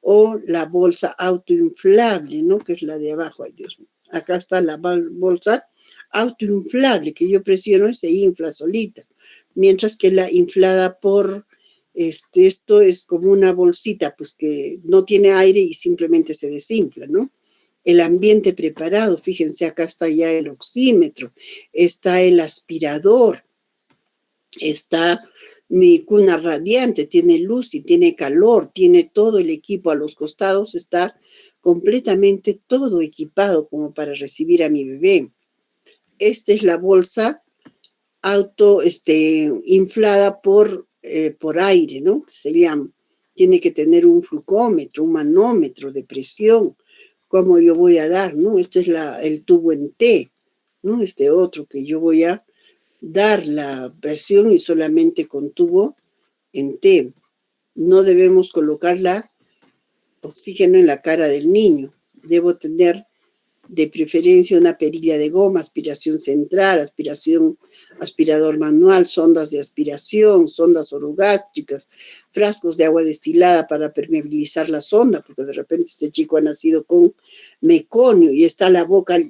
o la bolsa autoinflable, ¿no? Que es la de abajo, ay Dios mío. Acá está la bolsa autoinflable que yo presiono y se infla solita. Mientras que la inflada por, esto es como una bolsita, pues que no tiene aire y simplemente se desinfla, ¿no? El ambiente preparado, fíjense, acá está ya el oxímetro, está el aspirador, está mi cuna radiante, tiene luz y tiene calor, tiene todo el equipo a los costados, está completamente todo equipado como para recibir a mi bebé. Esta es la bolsa inflada por aire, ¿no? Que se llama. Tiene que tener un flujómetro, un manómetro de presión. ¿Cómo yo voy a dar, no? Este es el tubo en T, ¿no? Este otro que yo voy a dar la presión y solamente con tubo en T. No debemos colocar oxígeno en la cara del niño. Debo tener de preferencia una perilla de goma, aspiración central, aspirador manual, sondas de aspiración, sondas orogástricas, frascos de agua destilada para permeabilizar la sonda, porque de repente este chico ha nacido con meconio y está la boca,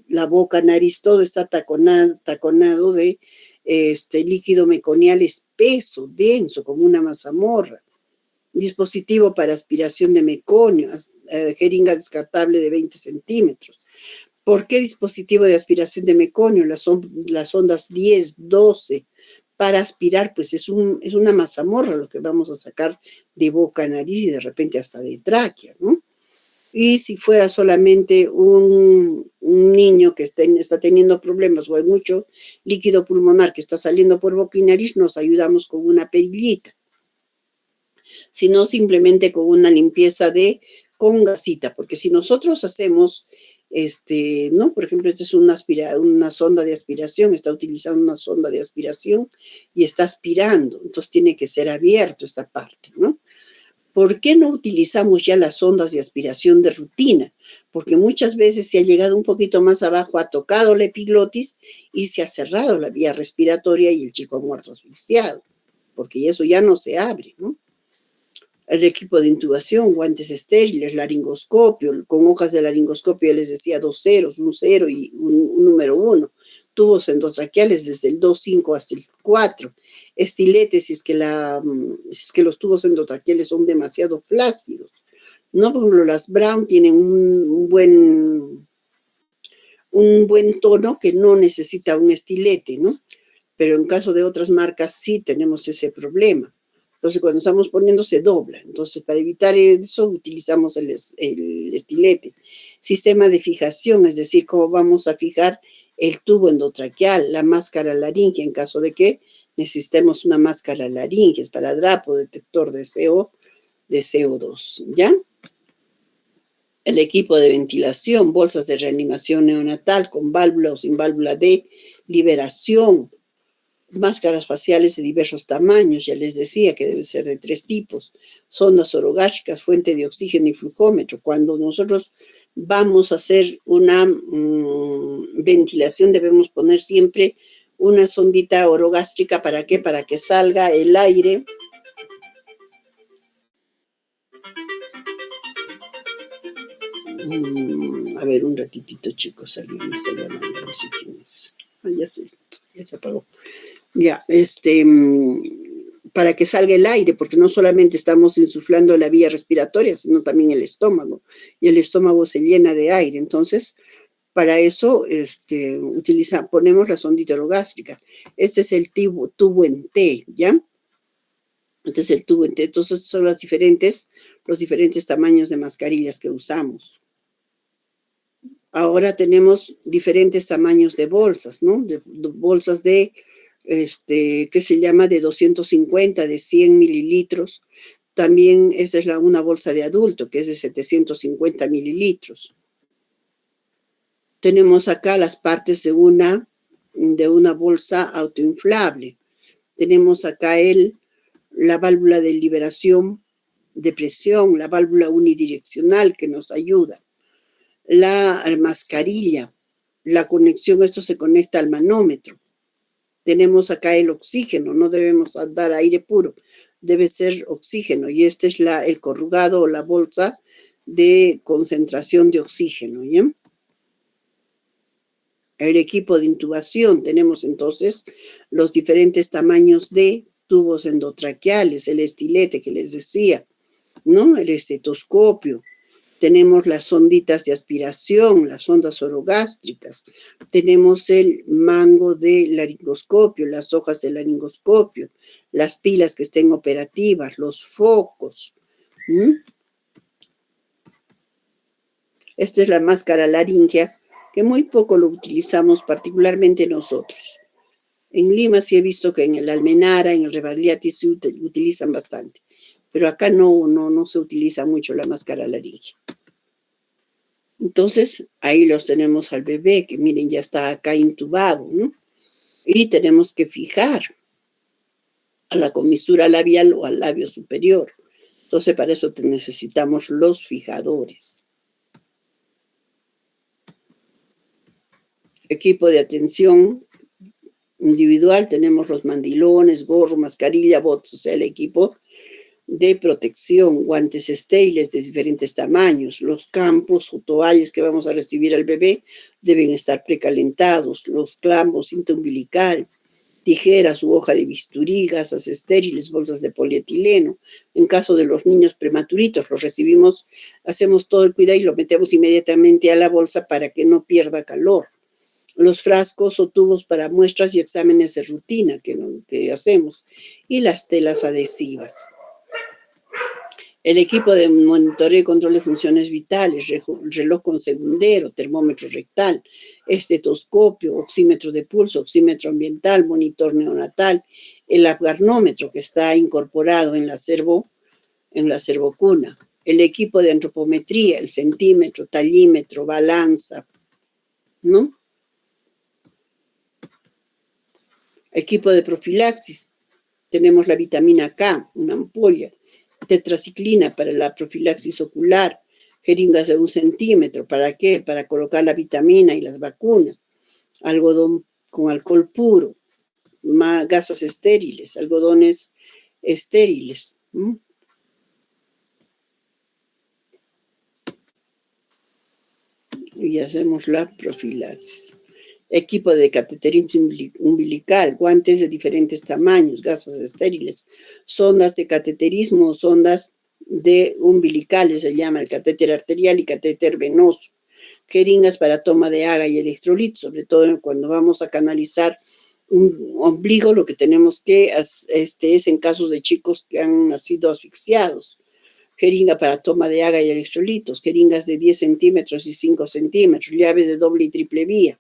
nariz, todo está taconado de líquido meconial espeso, denso, como una mazamorra. Dispositivo para aspiración de meconio, jeringa descartable de 20 centímetros. ¿Por qué dispositivo de aspiración de meconio? Las ondas 10, 12, para aspirar, pues es una mazamorra lo que vamos a sacar de boca, nariz y de repente hasta de tráquea, ¿no? Y si fuera solamente un niño que está teniendo problemas o hay mucho líquido pulmonar que está saliendo por boca y nariz, nos ayudamos con una perillita. Si no, simplemente con una limpieza con gasita, porque si nosotros hacemos, ¿no? Por ejemplo, esta es una sonda de aspiración, está utilizando una sonda de aspiración y está aspirando, entonces tiene que ser abierto esta parte, ¿no? ¿Por qué no utilizamos ya las sondas de aspiración de rutina? Porque muchas veces se ha llegado un poquito más abajo, ha tocado la epiglotis y se ha cerrado la vía respiratoria y el chico ha muerto asfixiado, porque eso ya no se abre, ¿no? El equipo de intubación, guantes estériles, laringoscopio, con hojas de laringoscopio, les decía 2 ceros, un 0 y un número 1, tubos endotraqueales desde el 2,5 hasta el 4, estiletes si es que los tubos endotraqueales son demasiado flácidos, ¿no? Por ejemplo, las Brown tienen un buen tono que no necesita un estilete, ¿no? Pero en caso de otras marcas sí tenemos ese problema. Entonces, cuando estamos poniendo se dobla. Entonces, para evitar eso, utilizamos el estilete. Sistema de fijación, es decir, cómo vamos a fijar el tubo endotraqueal, la máscara laríngea, en caso de que necesitemos una máscara laríngea, esparadrapo, detector de CO2, ¿ya? El equipo de ventilación, bolsas de reanimación neonatal con válvula o sin válvula de liberación, máscaras faciales de diversos tamaños, ya les decía que deben ser de 3 tipos, sondas orogástricas, fuente de oxígeno y flujómetro. Cuando nosotros vamos a hacer una ventilación debemos poner siempre una sondita orogástrica. ¿Para qué? Para que salga el aire a ver, un ratitito, chicos, alguien me está llamando, no sé quién es. Ya se apagó. Ya, para que salga el aire, porque no solamente estamos insuflando la vía respiratoria, sino también el estómago, y el estómago se llena de aire. Entonces, para eso ponemos la sondita orogástrica. Este es el tubo en T, ¿ya? Este es el tubo en T. Entonces, son los diferentes tamaños de mascarillas que usamos. Ahora tenemos diferentes tamaños de bolsas, ¿no? De bolsas de, que se llama de 250, de 100 mililitros. También esa es una bolsa de adulto, que es de 750 mililitros. Tenemos acá las partes de una bolsa autoinflable. Tenemos acá la válvula de liberación de presión, la válvula unidireccional que nos ayuda. La mascarilla, la conexión, esto se conecta al manómetro. Tenemos acá el oxígeno, no debemos dar aire puro, debe ser oxígeno. Y este es el corrugado o la bolsa de concentración de oxígeno, ¿ya? El equipo de intubación, tenemos entonces los diferentes tamaños de tubos endotraqueales, el estilete que les decía, ¿no? El estetoscopio. Tenemos las sonditas de aspiración, las sondas orogástricas. Tenemos el mango de laringoscopio, las hojas de laringoscopio, las pilas que estén operativas, los focos. Esta es la máscara laríngea, que muy poco lo utilizamos, particularmente nosotros. En Lima sí he visto que en el Almenara, en el Rebagliati se utilizan bastante, pero acá no se utiliza mucho la máscara laríngea. Entonces, ahí los tenemos al bebé, que miren, ya está acá intubado, ¿no? Y tenemos que fijar a la comisura labial o al labio superior. Entonces, para eso necesitamos los fijadores. Equipo de atención individual, tenemos los mandilones, gorro, mascarilla, bots, o sea, el equipo de protección, guantes estériles de diferentes tamaños, los campos o toallas que vamos a recibir al bebé deben estar precalentados, los clambos, cinta umbilical, tijeras u hoja de bisturí, gasas estériles, bolsas de polietileno. En caso de los niños prematuritos, los recibimos, hacemos todo el cuidado y lo metemos inmediatamente a la bolsa para que no pierda calor. Los frascos o tubos para muestras y exámenes de rutina que hacemos, y las telas adhesivas. El equipo de monitoreo y control de funciones vitales, reloj con segundero, termómetro rectal, estetoscopio, oxímetro de pulso, oxímetro ambiental, monitor neonatal, el apgarnómetro que está incorporado en la cervocuna, el equipo de antropometría, el centímetro, tallímetro, balanza, ¿no? Equipo de profilaxis, tenemos la vitamina K, una ampolla, tetraciclina para la profilaxis ocular, jeringas de 1 centímetro. ¿Para qué? Para colocar la vitamina y las vacunas. Algodón con alcohol puro, gasas estériles, algodones estériles. Y hacemos la profilaxis. Equipo de cateterismo umbilical, guantes de diferentes tamaños, gasas estériles, sondas de cateterismo, sondas de umbilicales, se llama el catéter arterial y catéter venoso. Jeringas para toma de aga y electrolitos, sobre todo cuando vamos a canalizar un ombligo, lo que tenemos que es en casos de chicos que han sido asfixiados. Jeringa para toma de aga y electrolitos, jeringas de 10 centímetros y 5 centímetros, llaves de doble y triple vía.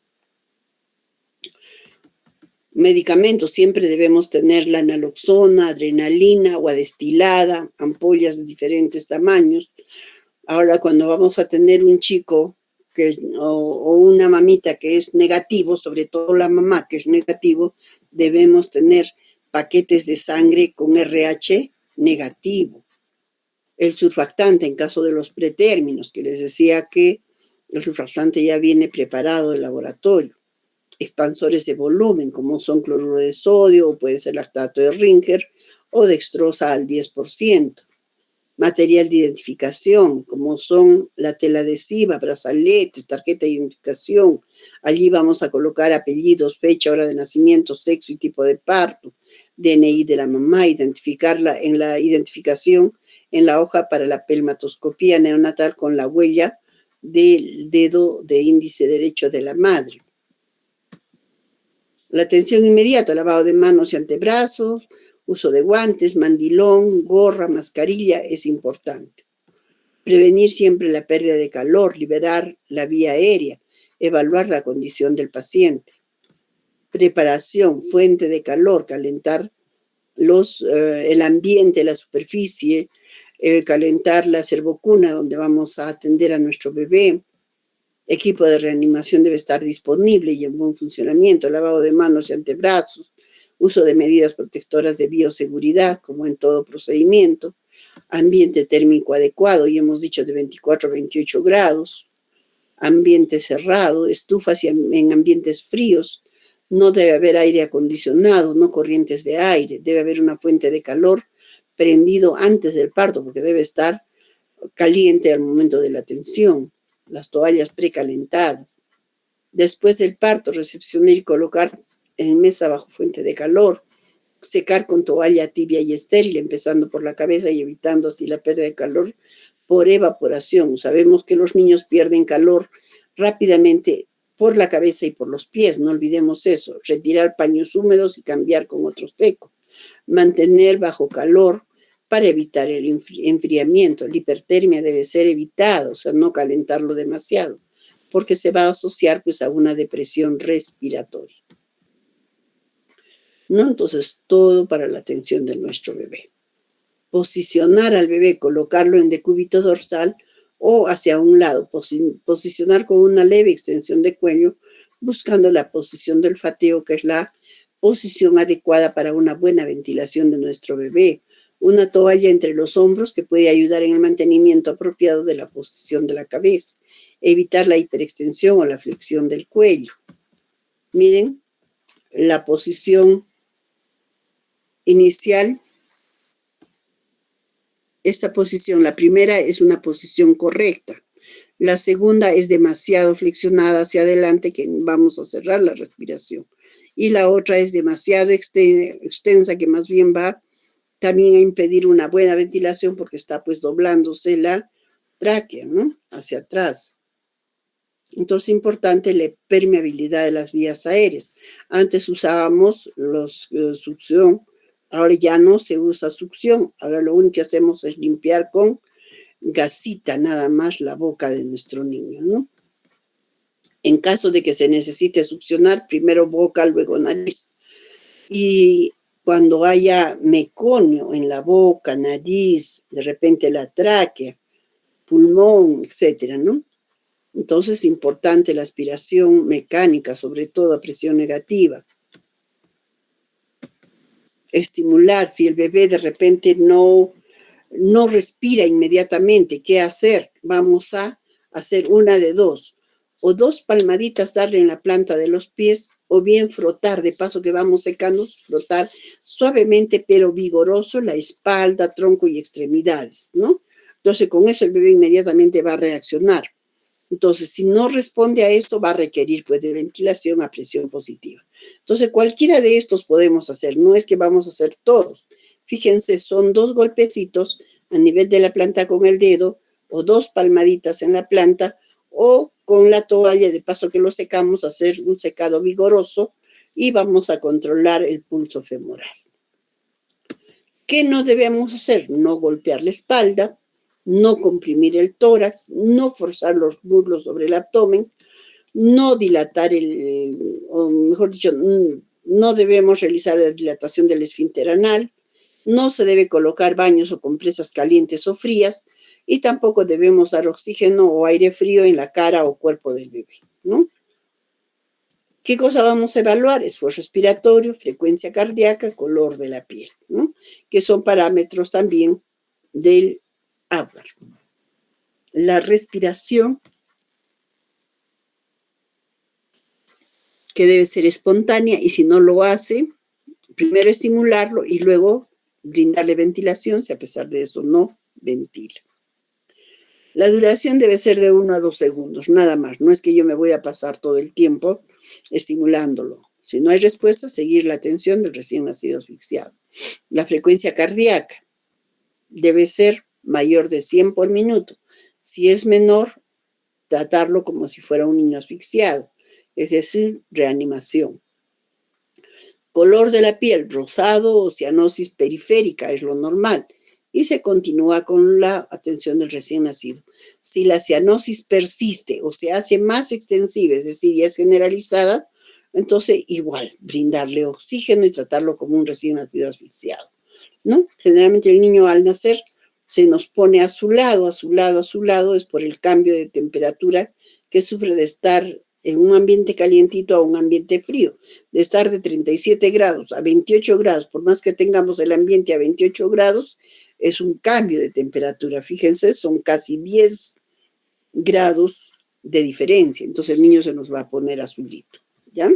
Medicamentos, siempre debemos tener la naloxona, adrenalina, agua destilada, ampollas de diferentes tamaños. Ahora, cuando vamos a tener un chico o una mamita que es negativo, sobre todo la mamá que es negativo, debemos tener paquetes de sangre con RH negativo. El surfactante en caso de los pretérminos, que les decía que el surfactante ya viene preparado del laboratorio. Expansores de volumen, como son cloruro de sodio, o puede ser lactato de Ringer, o dextrosa al 10%. Material de identificación, como son la tela adhesiva, brazaletes, tarjeta de identificación. Allí vamos a colocar apellidos, fecha, hora de nacimiento, sexo y tipo de parto, DNI de la mamá, identificarla en la identificación en la hoja para la pelmatoscopía neonatal con la huella del dedo de índice derecho de la madre. La atención inmediata, lavado de manos y antebrazos, uso de guantes, mandilón, gorra, mascarilla es importante. Prevenir siempre la pérdida de calor, liberar la vía aérea, evaluar la condición del paciente. Preparación, fuente de calor, calentar el ambiente, la superficie, calentar la cervocuna donde vamos a atender a nuestro bebé. Equipo de reanimación debe estar disponible y en buen funcionamiento, lavado de manos y antebrazos, uso de medidas protectoras de bioseguridad, como en todo procedimiento, ambiente térmico adecuado, y hemos dicho de 24 a 28 grados, ambiente cerrado, estufas en ambientes fríos, no debe haber aire acondicionado, no corrientes de aire, debe haber una fuente de calor prendido antes del parto, porque debe estar caliente al momento de la atención, las toallas precalentadas. Después del parto, recepcionar y colocar en mesa bajo fuente de calor, secar con toalla tibia y estéril, empezando por la cabeza y evitando así la pérdida de calor por evaporación. Sabemos que los niños pierden calor rápidamente por la cabeza y por los pies, no olvidemos eso. Retirar paños húmedos y cambiar con otros secos. Mantener bajo calor para evitar el enfriamiento. La hipertermia debe ser evitada, o sea, no calentarlo demasiado, porque se va a asociar pues a una depresión respiratoria. ¿No? Entonces, todo para la atención de nuestro bebé. Posicionar al bebé, colocarlo en decúbito dorsal o hacia un lado, posicionar con una leve extensión de cuello, buscando la posición del olfateo, que es la posición adecuada para una buena ventilación de nuestro bebé. Una toalla entre los hombros que puede ayudar en el mantenimiento apropiado de la posición de la cabeza. Evitar la hiperextensión o la flexión del cuello. Miren, la posición inicial, esta posición, la primera es una posición correcta. La segunda es demasiado flexionada hacia adelante, que vamos a cerrar la respiración. Y la otra es demasiado extensa, que más bien va también a impedir una buena ventilación porque está pues doblándose la tráquea, ¿no? Hacia atrás. Entonces, importante la permeabilidad de las vías aéreas. Antes usábamos succión, ahora ya no se usa succión. Ahora lo único que hacemos es limpiar con gasita nada más la boca de nuestro niño, ¿no? En caso de que se necesite succionar, primero boca, luego nariz. Y cuando haya meconio en la boca, nariz, de repente la tráquea, pulmón, etcétera, ¿no? Entonces es importante la aspiración mecánica, sobre todo a presión negativa. Estimular, si el bebé de repente no respira inmediatamente, ¿qué hacer? Vamos a hacer una de dos. O 2 palmaditas darle en la planta de los pies, o bien frotar, de paso que vamos secando, frotar suavemente pero vigoroso la espalda, tronco y extremidades, ¿no? Entonces con eso el bebé inmediatamente va a reaccionar. Entonces si no responde a esto va a requerir pues de ventilación a presión positiva. Entonces cualquiera de estos podemos hacer, no es que vamos a hacer todos. Fíjense, son 2 golpecitos a nivel de la planta con el dedo, o 2 palmaditas en la planta, o con la toalla, de paso que lo secamos, hacer un secado vigoroso y vamos a controlar el pulso femoral. ¿Qué no debemos hacer? No golpear la espalda, no comprimir el tórax, no forzar los muslos sobre el abdomen, no dilatar o mejor dicho, no debemos realizar la dilatación del esfínter anal, no se debe colocar baños o compresas calientes o frías y tampoco debemos dar oxígeno o aire frío en la cara o cuerpo del bebé, ¿no? ¿Qué cosa vamos a evaluar? Esfuerzo respiratorio, frecuencia cardíaca, color de la piel, ¿no? Que son parámetros también del Apgar. La respiración, que debe ser espontánea, y si no lo hace, primero estimularlo y luego brindarle ventilación, si a pesar de eso no ventila. La duración debe ser de 1 a 2 segundos, nada más. No es que yo me voy a pasar todo el tiempo estimulándolo. Si no hay respuesta, seguir la atención del recién nacido asfixiado. La frecuencia cardíaca debe ser mayor de 100 por minuto. Si es menor, tratarlo como si fuera un niño asfixiado, es decir, reanimación. Color de la piel, rosado o cianosis periférica, es lo normal. Y se continúa con la atención del recién nacido. Si la cianosis persiste o se hace más extensiva, es decir, ya es generalizada, entonces igual, brindarle oxígeno y tratarlo como un recién nacido asfixiado, ¿no? Generalmente el niño al nacer se nos pone a su lado, es por el cambio de temperatura que sufre de estar en un ambiente calientito a un ambiente frío, de estar de 37 grados a 28 grados, por más que tengamos el ambiente a 28 grados, es un cambio de temperatura. Fíjense, son casi 10 grados de diferencia. Entonces el niño se nos va a poner azulito, ¿ya?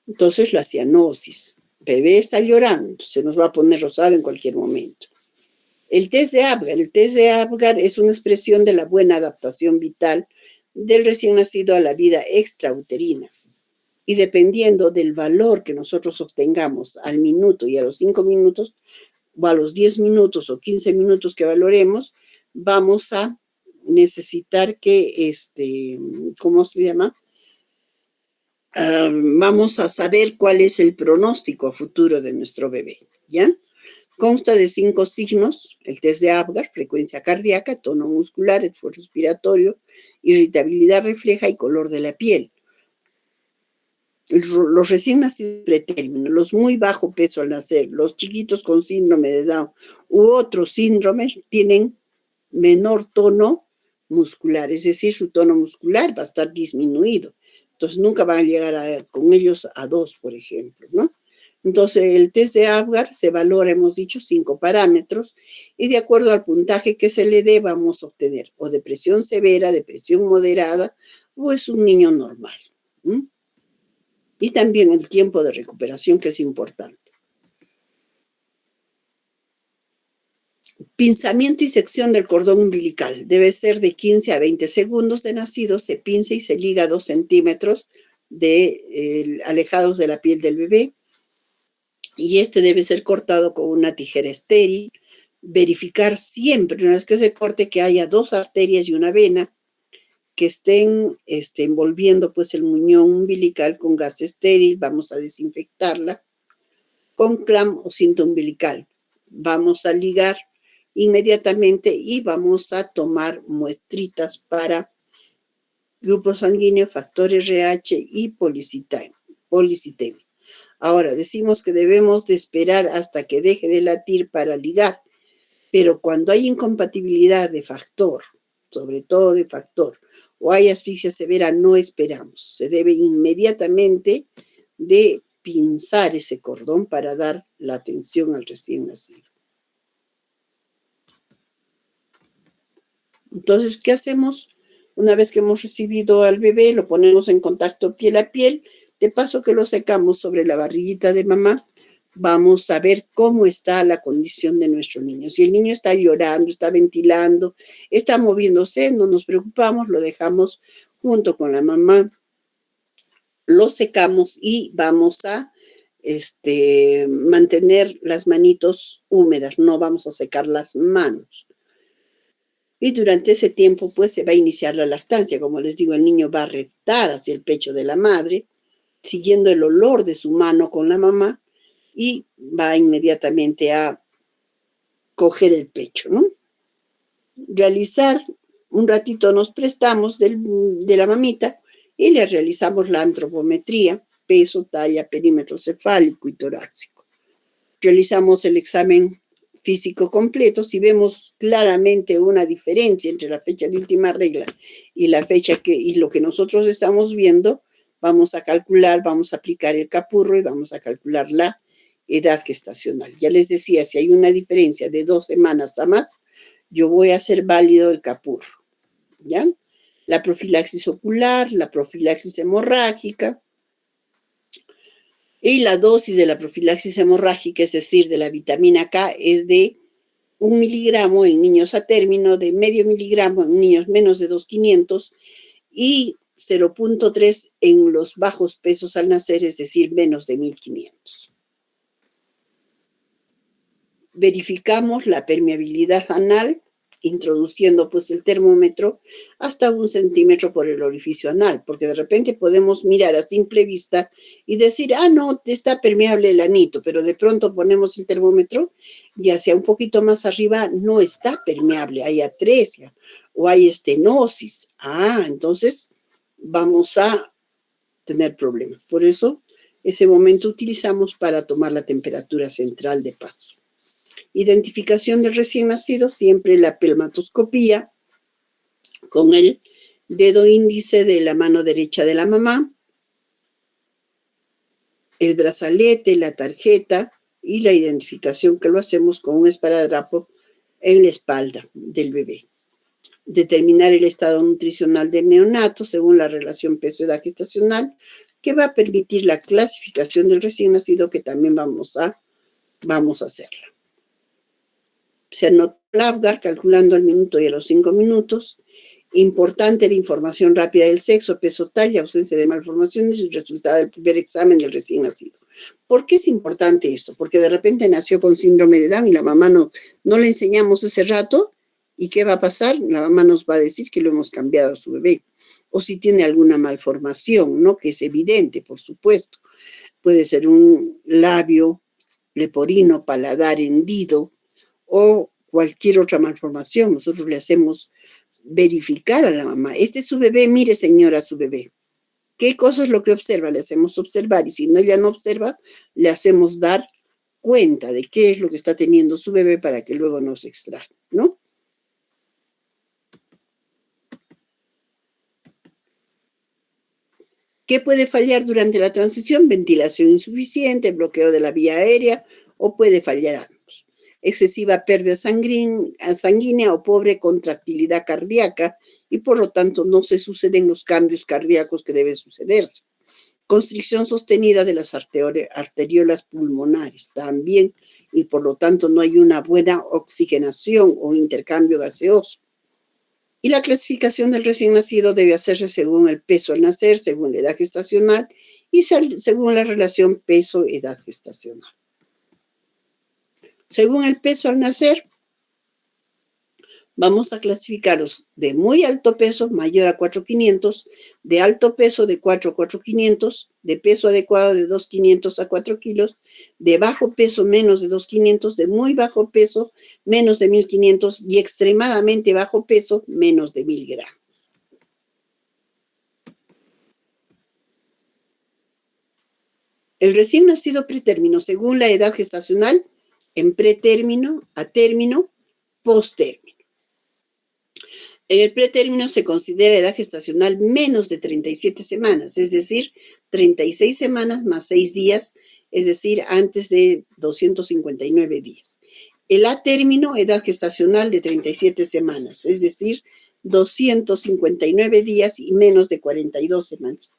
Entonces la cianosis. Bebé está llorando, se nos va a poner rosado en cualquier momento. El test de Apgar. El test de Apgar es una expresión de la buena adaptación vital del recién nacido a la vida extrauterina. Y dependiendo del valor que nosotros obtengamos al minuto y a los 5 minutos, o a los 10 minutos o 15 minutos que valoremos, vamos a necesitar que, ¿cómo se llama? Vamos a saber cuál es el pronóstico a futuro de nuestro bebé, ¿ya? Consta de 5 signos: el test de Apgar, frecuencia cardíaca, tono muscular, esfuerzo respiratorio, irritabilidad refleja y color de la piel. Los recién nacidos pretérmino, los muy bajo peso al nacer, los chiquitos con síndrome de Down u otros síndromes tienen menor tono muscular, es decir, su tono muscular va a estar disminuido. Entonces nunca van a llegar con ellos a 2, por ejemplo, ¿no? Entonces el test de Apgar se valora, hemos dicho, 5 parámetros y de acuerdo al puntaje que se le dé vamos a obtener o depresión severa, depresión moderada o es un niño normal. Y también el tiempo de recuperación, que es importante. Pinzamiento y sección del cordón umbilical. Debe ser de 15 a 20 segundos de nacido. Se pinza y se liga 2 centímetros alejados de la piel del bebé. Y debe ser cortado con una tijera estéril. Verificar siempre, una vez que se corte, que haya 2 arterias y una vena que estén envolviendo pues el muñón umbilical con gas estéril. Vamos a desinfectarla con clam o cinta umbilical. Vamos a ligar inmediatamente y vamos a tomar muestritas para grupo sanguíneo, factor RH y policitemia. Ahora, decimos que debemos de esperar hasta que deje de latir para ligar, pero cuando hay incompatibilidad de factor, sobre todo de factor, o hay asfixia severa, no esperamos. Se debe inmediatamente de pinzar ese cordón para dar la atención al recién nacido. Entonces, ¿qué hacemos? Una vez que hemos recibido al bebé, lo ponemos en contacto piel a piel, de paso que lo secamos sobre la barriguita de mamá, vamos a ver cómo está la condición de nuestro niño. Si el niño está llorando, está ventilando, está moviéndose, no nos preocupamos, lo dejamos junto con la mamá, lo secamos y vamos a mantener las manitos húmedas, no vamos a secar las manos. Y durante ese tiempo, pues, se va a iniciar la lactancia. Como les digo, el niño va a reptar hacia el pecho de la madre, siguiendo el olor de su mano con la mamá, y va inmediatamente a coger el pecho, ¿no? Realizar, un ratito nos prestamos de la mamita y le realizamos la antropometría, peso, talla, perímetro cefálico y torácico. Realizamos el examen físico completo. Si vemos claramente una diferencia entre la fecha de última regla y la fecha y lo que nosotros estamos viendo, vamos a calcular, vamos a aplicar el capurro y vamos a calcular la edad gestacional. Ya les decía, si hay una diferencia de 2 semanas a más, yo voy a hacer válido el capurro, ¿ya? La profilaxis ocular, la profilaxis hemorrágica y la dosis de la profilaxis hemorrágica, es decir, de la vitamina K, es de 1 miligramo en niños a término, de medio miligramo en niños menos de 2,500 y 0,3 en los bajos pesos al nacer, es decir, menos de 1,500. Verificamos la permeabilidad anal, introduciendo pues el termómetro hasta 1 centímetro por el orificio anal, porque de repente podemos mirar a simple vista y decir, no, está permeable el anito, pero de pronto ponemos el termómetro y hacia un poquito más arriba no está permeable, hay atresia o hay estenosis. Entonces vamos a tener problemas. Por eso ese momento utilizamos para tomar la temperatura central de paso. Identificación del recién nacido, siempre la pelmatoscopía con el dedo índice de la mano derecha de la mamá, el brazalete, la tarjeta y la identificación que lo hacemos con un esparadrapo en la espalda del bebé. Determinar el estado nutricional del neonato según la relación peso-edad gestacional, que va a permitir la clasificación del recién nacido, que también vamos a hacerla. Se anota el Apgar calculando al minuto y a los 5 minutos. Importante la información rápida del sexo, peso, talla, ausencia de malformaciones y resultado del primer examen del recién nacido. ¿Por qué es importante esto? Porque de repente nació con síndrome de Down y la mamá no le enseñamos ese rato. ¿Y qué va a pasar? La mamá nos va a decir que lo hemos cambiado a su bebé. O si tiene alguna malformación, ¿no? Que es evidente, por supuesto. Puede ser un labio leporino, paladar hendido, o cualquier otra malformación. Nosotros le hacemos verificar a la mamá. Este es su bebé, mire señora, su bebé. ¿Qué cosa es lo que observa? Le hacemos observar, y si ella no observa, le hacemos dar cuenta de qué es lo que está teniendo su bebé para que luego no se extrae, ¿no? ¿Qué puede fallar durante la transición? Ventilación insuficiente, bloqueo de la vía aérea, o puede fallar ambos. Excesiva pérdida sanguínea o pobre contractilidad cardíaca, y por lo tanto no se suceden los cambios cardíacos que deben sucederse. Constricción sostenida de las arteriolas pulmonares también, y por lo tanto no hay una buena oxigenación o intercambio gaseoso. Y la clasificación del recién nacido debe hacerse según el peso al nacer, según la edad gestacional y según la relación peso-edad gestacional. Según el peso al nacer, vamos a clasificarlos de muy alto peso, mayor a 4,500, de alto peso de 4 a 4,500, de peso adecuado de 2,500 a 4 kilos, de bajo peso menos de 2,500, de muy bajo peso menos de 1,500 y extremadamente bajo peso menos de 1,000 gramos. El recién nacido pretérmino, según la edad gestacional, en pretérmino, a término, posttérmino. En el pretérmino se considera edad gestacional menos de 37 semanas, es decir, 36 semanas más 6 días, es decir, antes de 259 días. El a término, edad gestacional de 37 semanas, es decir, 259 días y menos de 42 semanas.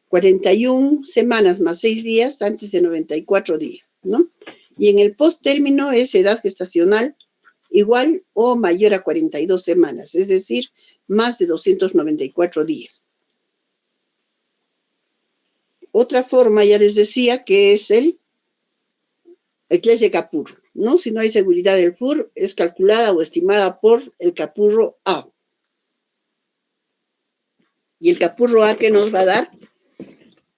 41 semanas más 6 días antes de 94 días, ¿no? Y en el posttérmino es edad gestacional igual o mayor a 42 semanas, es decir, más de 294 días. otra forma, ya les decía, que es el test de Capurro, ¿no? Si no hay seguridad del FUR, es calculada o estimada por el Capurro A. Y el Capurro A que nos va a dar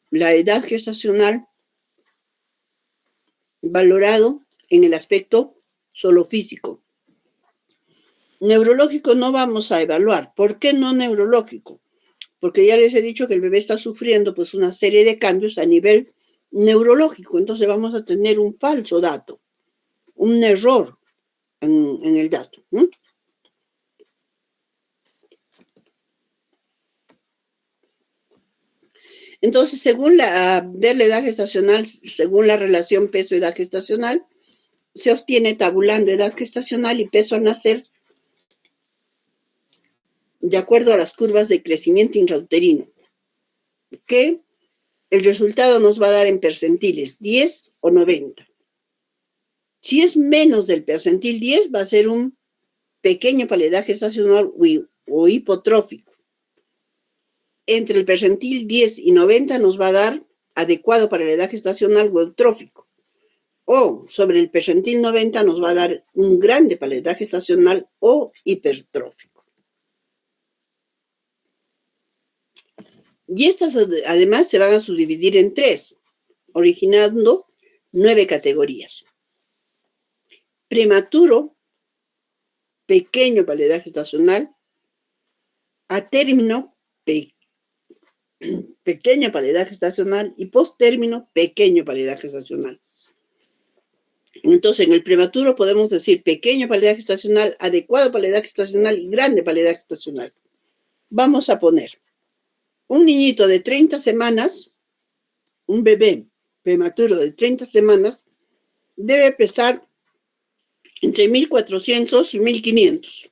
la edad gestacional valorado en el aspecto solo físico. Neurológico no vamos a evaluar. ¿Por qué no neurológico? Porque ya les he dicho que el bebé está sufriendo pues una serie de cambios a nivel neurológico. Entonces vamos a tener un falso dato, un error en el dato, ¿no? Entonces, según ver la edad gestacional, según la relación peso-edad gestacional, se obtiene tabulando edad gestacional y peso al nacer de acuerdo a las curvas de crecimiento intrauterino, que el resultado nos va a dar en percentiles 10 o 90. Si es menos del percentil 10, va a ser un pequeño para la edad gestacional o hipotrófico. Entre el percentil 10 y 90 nos va a dar adecuado para la edad gestacional o eutrófico. O sobre el percentil 90 nos va a dar un grande para la edad gestacional o hipertrófico. Y estas además se van a subdividir en 3, originando 9 categorías. Prematuro, pequeño para la edad gestacional, a término, pequeño para la edad gestacional y posttérmino, pequeño para la edad gestacional. Entonces, en el prematuro podemos decir pequeño para la edad gestacional, adecuado para la edad gestacional y grande para la edad gestacional. Vamos a poner un niñito de 30 semanas, un bebé prematuro de 30 semanas, debe pesar entre 1.400 y 1.500.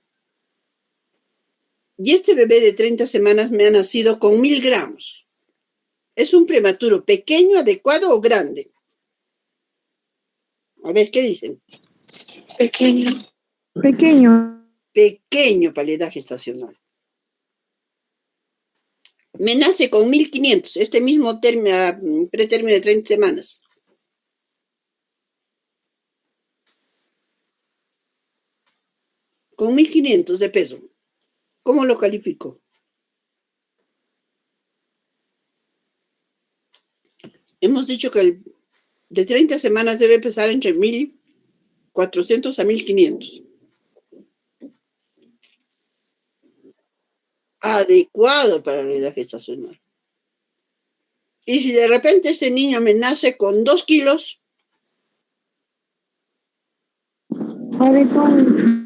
Y este bebé de 30 semanas me ha nacido con 1.000 gramos. ¿Es un prematuro pequeño, adecuado o grande? A ver, ¿qué dicen? Pequeño. Pequeño. Pequeño para la edad gestacional. Me nace con 1.500, este mismo pretérmino de 30 semanas. Con 1.500 de peso. ¿Cómo lo califico? Hemos dicho que el de 30 semanas debe pesar entre 1.400 a 1.500. Adecuado para la edad gestacional. Y si de repente este niño me nace con 2 kilos, Adecuado.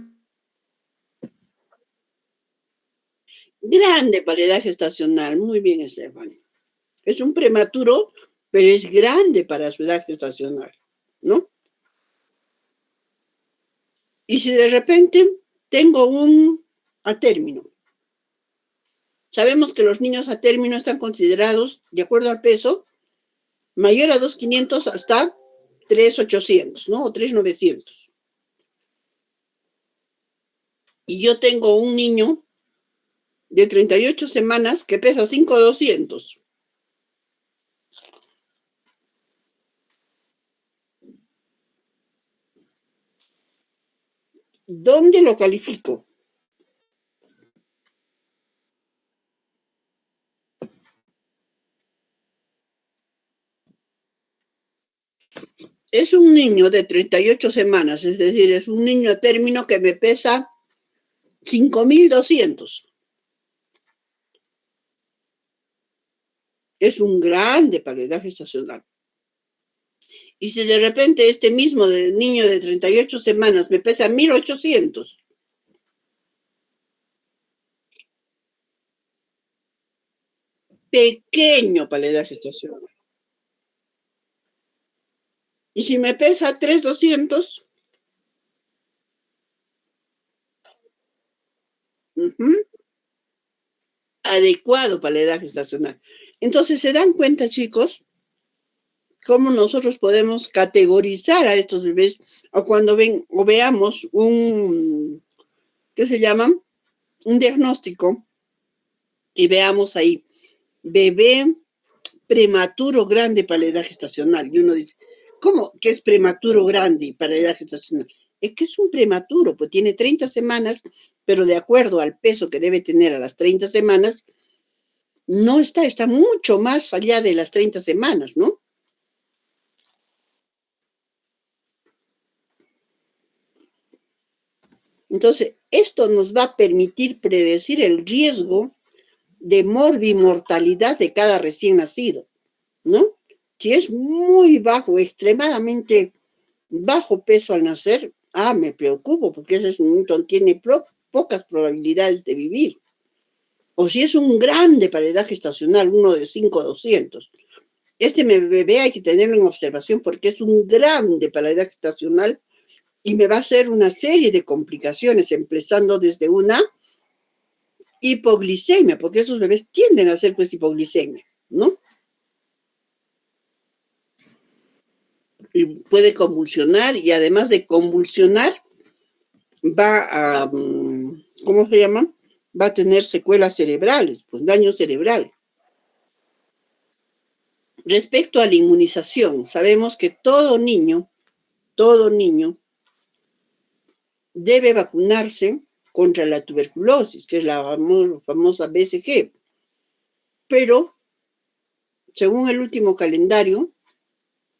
grande para la edad gestacional. Muy bien, Estefan. Es un prematuro, pero es grande para su edad gestacional, ¿no? Y si de repente tengo un a término. Sabemos que los niños a término están considerados, de acuerdo al peso, mayor a 2.500 hasta 3.800, ¿no? O 3.900. Y yo tengo un niño de 38 semanas que pesa 5.200. ¿Dónde lo califico? Es un niño de 38 semanas, es decir, es un niño a término que me pesa 5.200. Es un grande para la edad gestacional. Y si de repente este mismo niño de 38 semanas me pesa 1.800. Pequeño para la edad gestacional. Y si me pesa 3.200, adecuado para la edad gestacional. Entonces, ¿se dan cuenta, chicos, cómo nosotros podemos categorizar a estos bebés o cuando ven o veamos un, ¿qué se llama? Un diagnóstico y veamos ahí, bebé prematuro grande para la edad gestacional. Y uno dice, ¿cómo que es prematuro grande para la edad gestacional? Es que es un prematuro, pues tiene 30 semanas, pero de acuerdo al peso que debe tener a las 30 semanas, no está mucho más allá de las 30 semanas, ¿no? Entonces, esto nos va a permitir predecir el riesgo de morbimortalidad de cada recién nacido, ¿no? Si es muy bajo, extremadamente bajo peso al nacer, me preocupo porque ese niño tiene pocas probabilidades de vivir. O si es un grande para edad gestacional, uno de 5 a 200. Este bebé hay que tenerlo en observación porque es un grande para la edad gestacional y me va a hacer una serie de complicaciones, empezando desde una hipoglicemia, porque esos bebés tienden a hacer pues hipoglicemia, ¿no? Y puede convulsionar y además de convulsionar va a, ¿cómo se llama? Va a tener secuelas cerebrales, pues daño cerebral. Respecto a la inmunización, sabemos que todo niño debe vacunarse contra la tuberculosis, que es la famosa BCG. Pero, según el último calendario,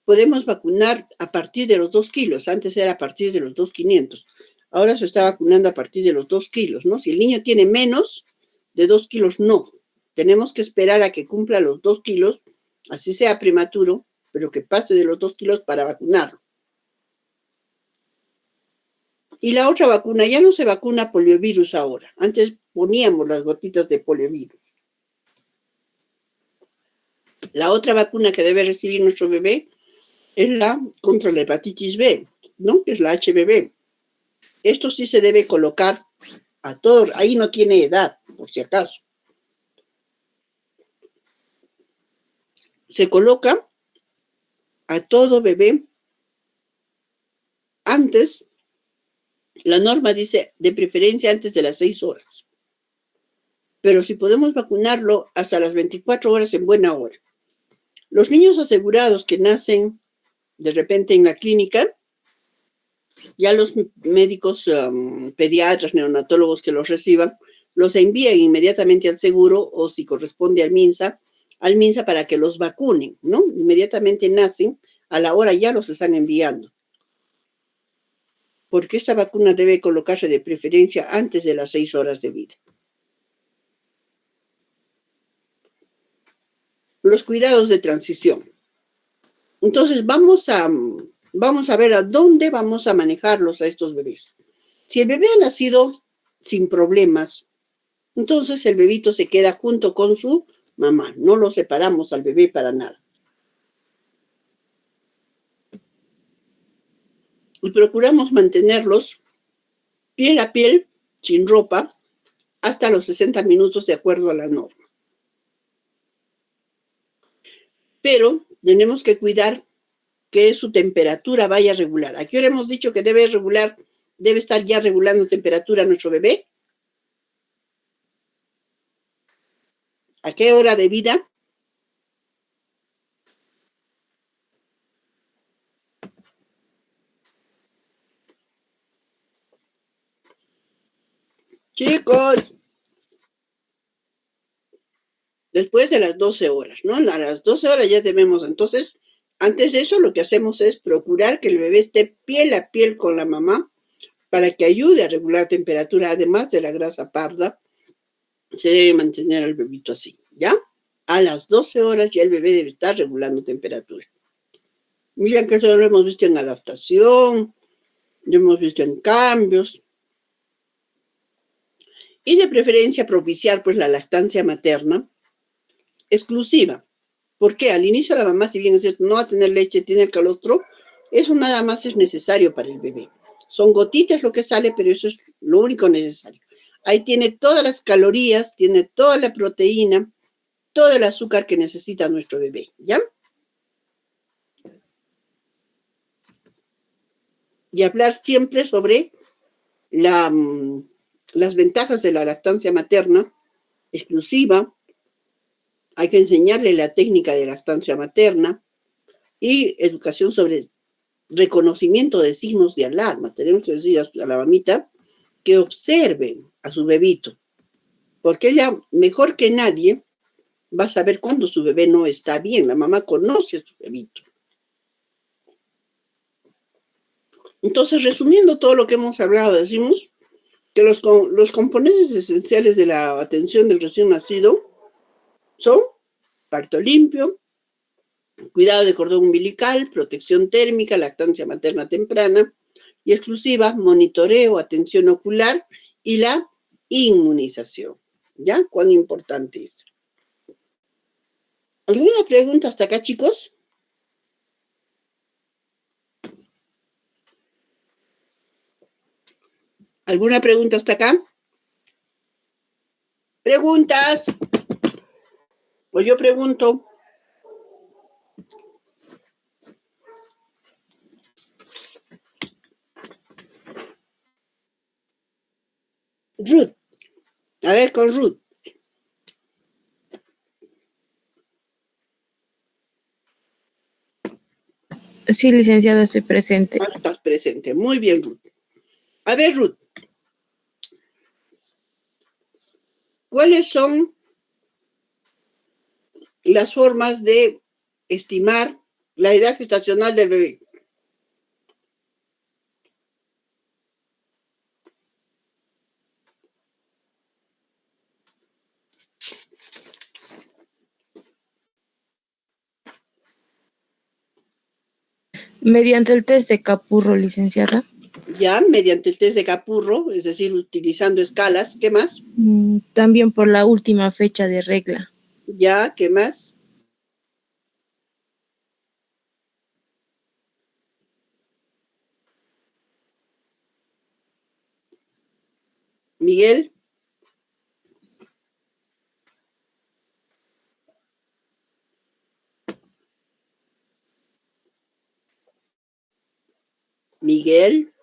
podemos vacunar a partir de los 2 kilos. Antes era a partir de los 2,500. Ahora se está vacunando a partir de los 2 kilos, ¿no? Si el niño tiene menos de 2 kilos, no. Tenemos que esperar a que cumpla los 2 kilos, así sea prematuro, pero que pase de los 2 kilos para vacunarlo. Y la otra vacuna, ya no se vacuna poliovirus ahora. Antes poníamos las gotitas de poliovirus. La otra vacuna que debe recibir nuestro bebé es la contra la hepatitis B, ¿no? Que es la HBV. Esto sí se debe colocar a todos. Ahí no tiene edad, por si acaso. Se coloca a todo bebé antes. La norma dice de preferencia antes de las 6 horas. Pero si podemos vacunarlo hasta las 24 horas en buena hora. Los niños asegurados que nacen de repente en la clínica, ya los médicos, pediatras, neonatólogos que los reciban, los envían inmediatamente al seguro o si corresponde al MINSA para que los vacunen, ¿no? Inmediatamente nacen, a la hora ya los están enviando. Porque esta vacuna debe colocarse de preferencia antes de las 6 horas de vida. Los cuidados de transición. Entonces vamos a ver a dónde vamos a manejarlos a estos bebés. Si el bebé ha nacido sin problemas, entonces el bebito se queda junto con su mamá. No lo separamos al bebé para nada. Y procuramos mantenerlos piel a piel, sin ropa, hasta los 60 minutos de acuerdo a la norma. Pero tenemos que cuidar que su temperatura vaya regular. ¿A qué hora hemos dicho que debe estar ya regulando temperatura nuestro bebé? ¿A qué hora de vida? Chicos, después de las 12 horas, ¿no? A las 12 horas ya debemos, entonces, antes de eso lo que hacemos es procurar que el bebé esté piel a piel con la mamá para que ayude a regular temperatura, además de la grasa parda, se debe mantener al bebito así, ¿ya? A las 12 horas ya el bebé debe estar regulando temperatura. Miren que eso lo hemos visto en adaptación, lo hemos visto en cambios. Y de preferencia propiciar pues la lactancia materna exclusiva. Porque al inicio la mamá, si bien es cierto, no va a tener leche, tiene el calostro, eso nada más es necesario para el bebé. Son gotitas lo que sale, pero eso es lo único necesario. Ahí tiene todas las calorías, tiene toda la proteína, todo el azúcar que necesita nuestro bebé, ¿ya? Y hablar siempre sobre las ventajas de la lactancia materna exclusiva, Hay que enseñarle la técnica de lactancia materna y educación sobre reconocimiento de signos de alarma. Tenemos que decir a la mamita que observen a su bebito, porque ella, mejor que nadie, va a saber cuando su bebé no está bien. La mamá conoce a su bebito. Entonces, resumiendo todo lo que hemos hablado, decimos que los componentes esenciales de la atención del recién nacido son parto limpio, cuidado de cordón umbilical, protección térmica, lactancia materna temprana y exclusiva, monitoreo, atención ocular y la inmunización. ¿Ya? ¿Cuán importante es? ¿Alguna pregunta hasta acá, chicos? ¿Alguna pregunta hasta acá? ¿Preguntas? Pues yo pregunto. Ruth. A ver, con Ruth. Sí, licenciada, estoy presente. Estás presente. Muy bien, Ruth. A ver, Ruth. ¿Cuáles son las formas de estimar la edad gestacional del bebé? Mediante el test de Capurro, licenciada. Ya, mediante el test de Capurro, es decir, utilizando escalas. ¿Qué más? También por la última fecha de regla. Ya, ¿qué más? Miguel. Miguel.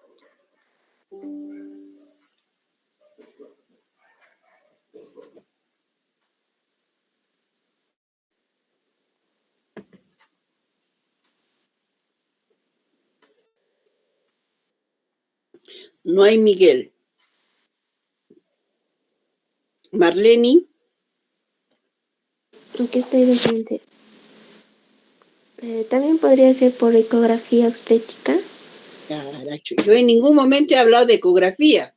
No hay Miguel. Marleni. Aquí estoy de frente. También podría ser por ecografía obstétrica. Caracho, yo en ningún momento he hablado de ecografía.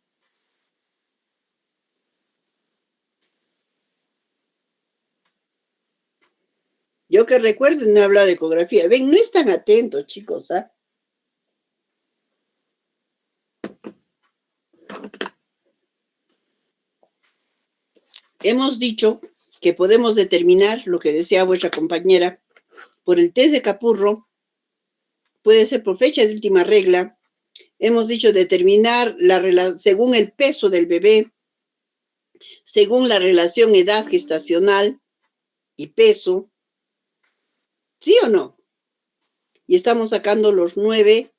Yo que recuerdo no he hablado de ecografía. Ven, no están atentos, chicos, ¿ah? Hemos dicho que podemos determinar lo que decía vuestra compañera por el test de Capurro, puede ser por fecha de última regla. Hemos dicho determinar según el peso del bebé, según la relación edad gestacional y peso. ¿Sí o no? Y estamos sacando las 9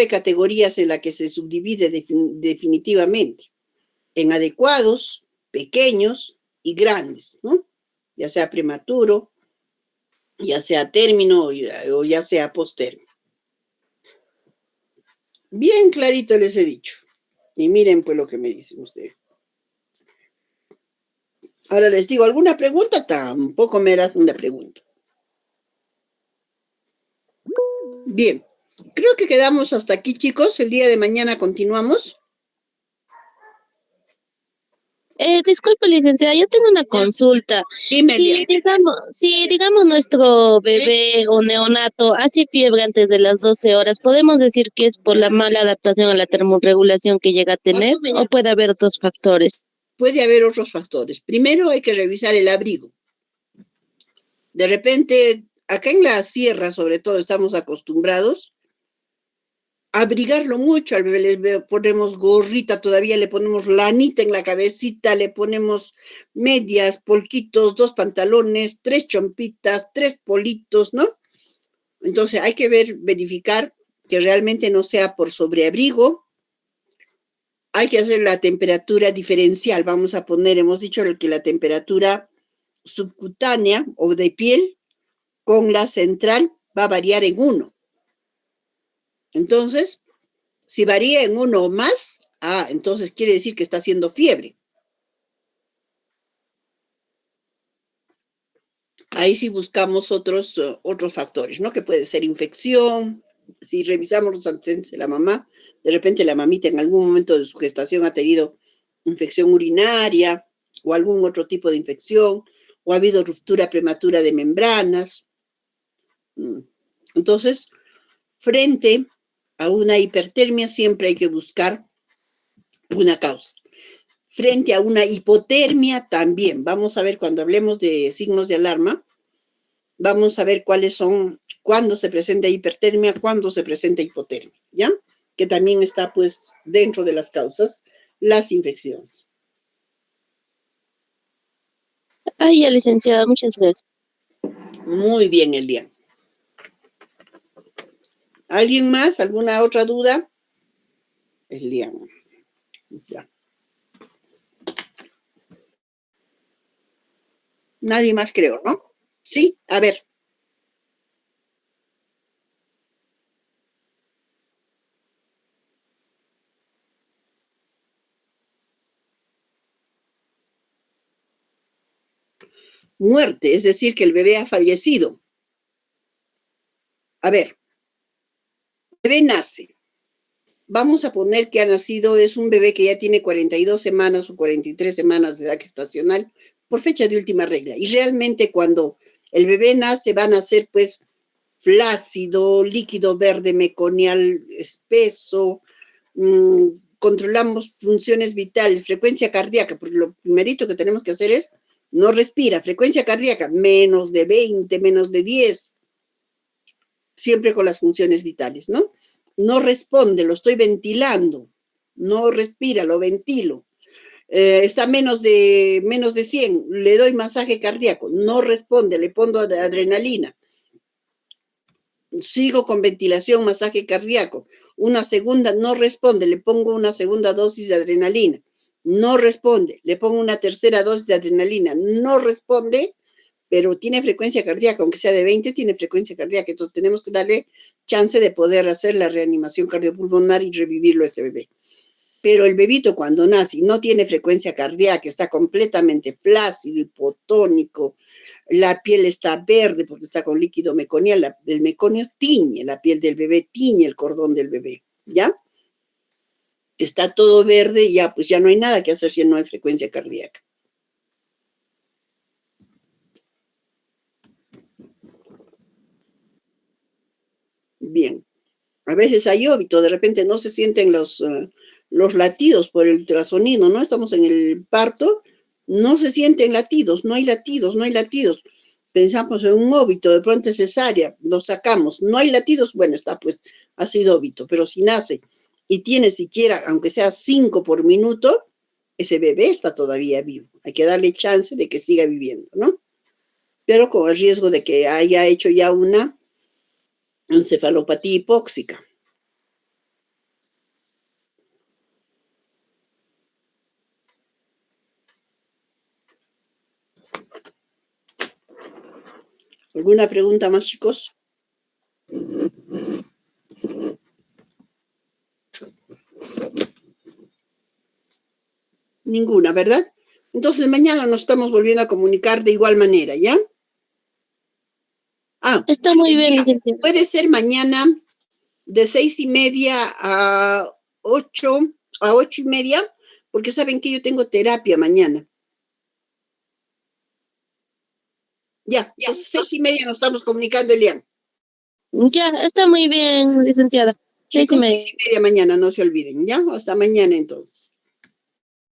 categorías en las que se subdivide definitivamente. En adecuados, pequeños y grandes, ¿no? Ya sea prematuro, ya sea término o ya sea postérmino. Bien clarito les he dicho. Y miren pues lo que me dicen ustedes. Ahora les digo, ¿alguna pregunta? Tampoco me das una pregunta. Bien, creo que quedamos hasta aquí, chicos. El día de mañana continuamos. Disculpe, licenciada, yo tengo una consulta. Dime, Si digamos nuestro bebé o neonato hace fiebre antes de las 12 horas, ¿podemos decir que es por la mala adaptación a la termorregulación que llega a tener o puede haber otros factores? Puede haber otros factores. Primero hay que revisar el abrigo. De repente, acá en la sierra, sobre todo, estamos acostumbrados a abrigarlo mucho. Al bebé le ponemos gorrita, todavía le ponemos lanita en la cabecita, le ponemos medias, polquitos, 2 pantalones, 3 chompitas, 3 politos, ¿no? Entonces hay que verificar que realmente no sea por sobreabrigo. Hay que hacer la temperatura diferencial. Vamos a poner, hemos dicho que la temperatura subcutánea o de piel con la central va a variar en 1. Entonces, si varía en 1 o más, entonces quiere decir que está haciendo fiebre. Ahí sí buscamos otros factores, ¿no? Que puede ser infección. Si revisamos los antecedentes de la mamá, de repente la mamita en algún momento de su gestación ha tenido infección urinaria o algún otro tipo de infección, o ha habido ruptura prematura de membranas. Entonces, frente a una hipertermia siempre hay que buscar una causa. Frente a una hipotermia también. Vamos a ver cuando hablemos de signos de alarma, vamos a ver cuáles son, cuándo se presenta hipertermia, cuándo se presenta hipotermia, ¿ya? Que también está pues dentro de las causas, las infecciones. Ya, licenciada, muchas gracias. Muy bien, Elian. ¿Alguien más? ¿Alguna otra duda? Elian. Ya. Nadie más creo, ¿no? Sí, a ver. Muerte, es decir, que el bebé ha fallecido. A ver, el bebé nace. Vamos a poner que ha nacido, es un bebé que ya tiene 42 semanas o 43 semanas de edad gestacional por fecha de última regla. Y realmente cuando el bebé nace, va a nacer pues flácido, líquido verde meconial espeso, controlamos funciones vitales, frecuencia cardíaca, porque lo primerito que tenemos que hacer es no respira, frecuencia cardíaca, menos de 20, menos de 10, siempre con las funciones vitales, ¿no? No responde, lo estoy ventilando, no respira, lo ventilo. Está menos de 100, le doy masaje cardíaco, no responde, le pongo adrenalina. Sigo con ventilación, masaje cardíaco. Una segunda, no responde, le pongo una segunda dosis de adrenalina. No responde, le pongo una tercera dosis de adrenalina. No responde, pero tiene frecuencia cardíaca, aunque sea de 20, tiene frecuencia cardíaca. Entonces tenemos que darle chance de poder hacer la reanimación cardiopulmonar y revivirlo a este bebé. Pero el bebito cuando nace y no tiene frecuencia cardíaca, está completamente flácido, hipotónico, la piel está verde porque está con líquido meconial, el meconio tiñe, la piel del bebé tiñe el cordón del bebé, ¿ya? Está todo verde y ya, pues ya no hay nada que hacer si no hay frecuencia cardíaca. Bien, a veces hay óbito, de repente no se sienten los latidos por el ultrasonido, ¿no? Estamos en el parto, no se sienten latidos, no hay latidos, no hay latidos. Pensamos en un óbito, de pronto es cesárea, lo sacamos, no hay latidos, bueno, está pues, ha sido óbito, pero si nace y tiene siquiera, aunque sea 5 por minuto, ese bebé está todavía vivo. Hay que darle chance de que siga viviendo, ¿no? Pero con el riesgo de que haya hecho ya una encefalopatía hipóxica. ¿Alguna pregunta más, chicos? Ninguna, ¿verdad? Entonces mañana nos estamos volviendo a comunicar de igual manera, ¿ya? Está muy bien, licenciada. Puede ser mañana de 6:30 a 8:30, porque saben que yo tengo terapia mañana. Ya, entonces 6:30 nos estamos comunicando, Elian. Ya, está muy bien, licenciada. Chicos, 6:30 mañana, no se olviden, ¿ya? Hasta mañana entonces.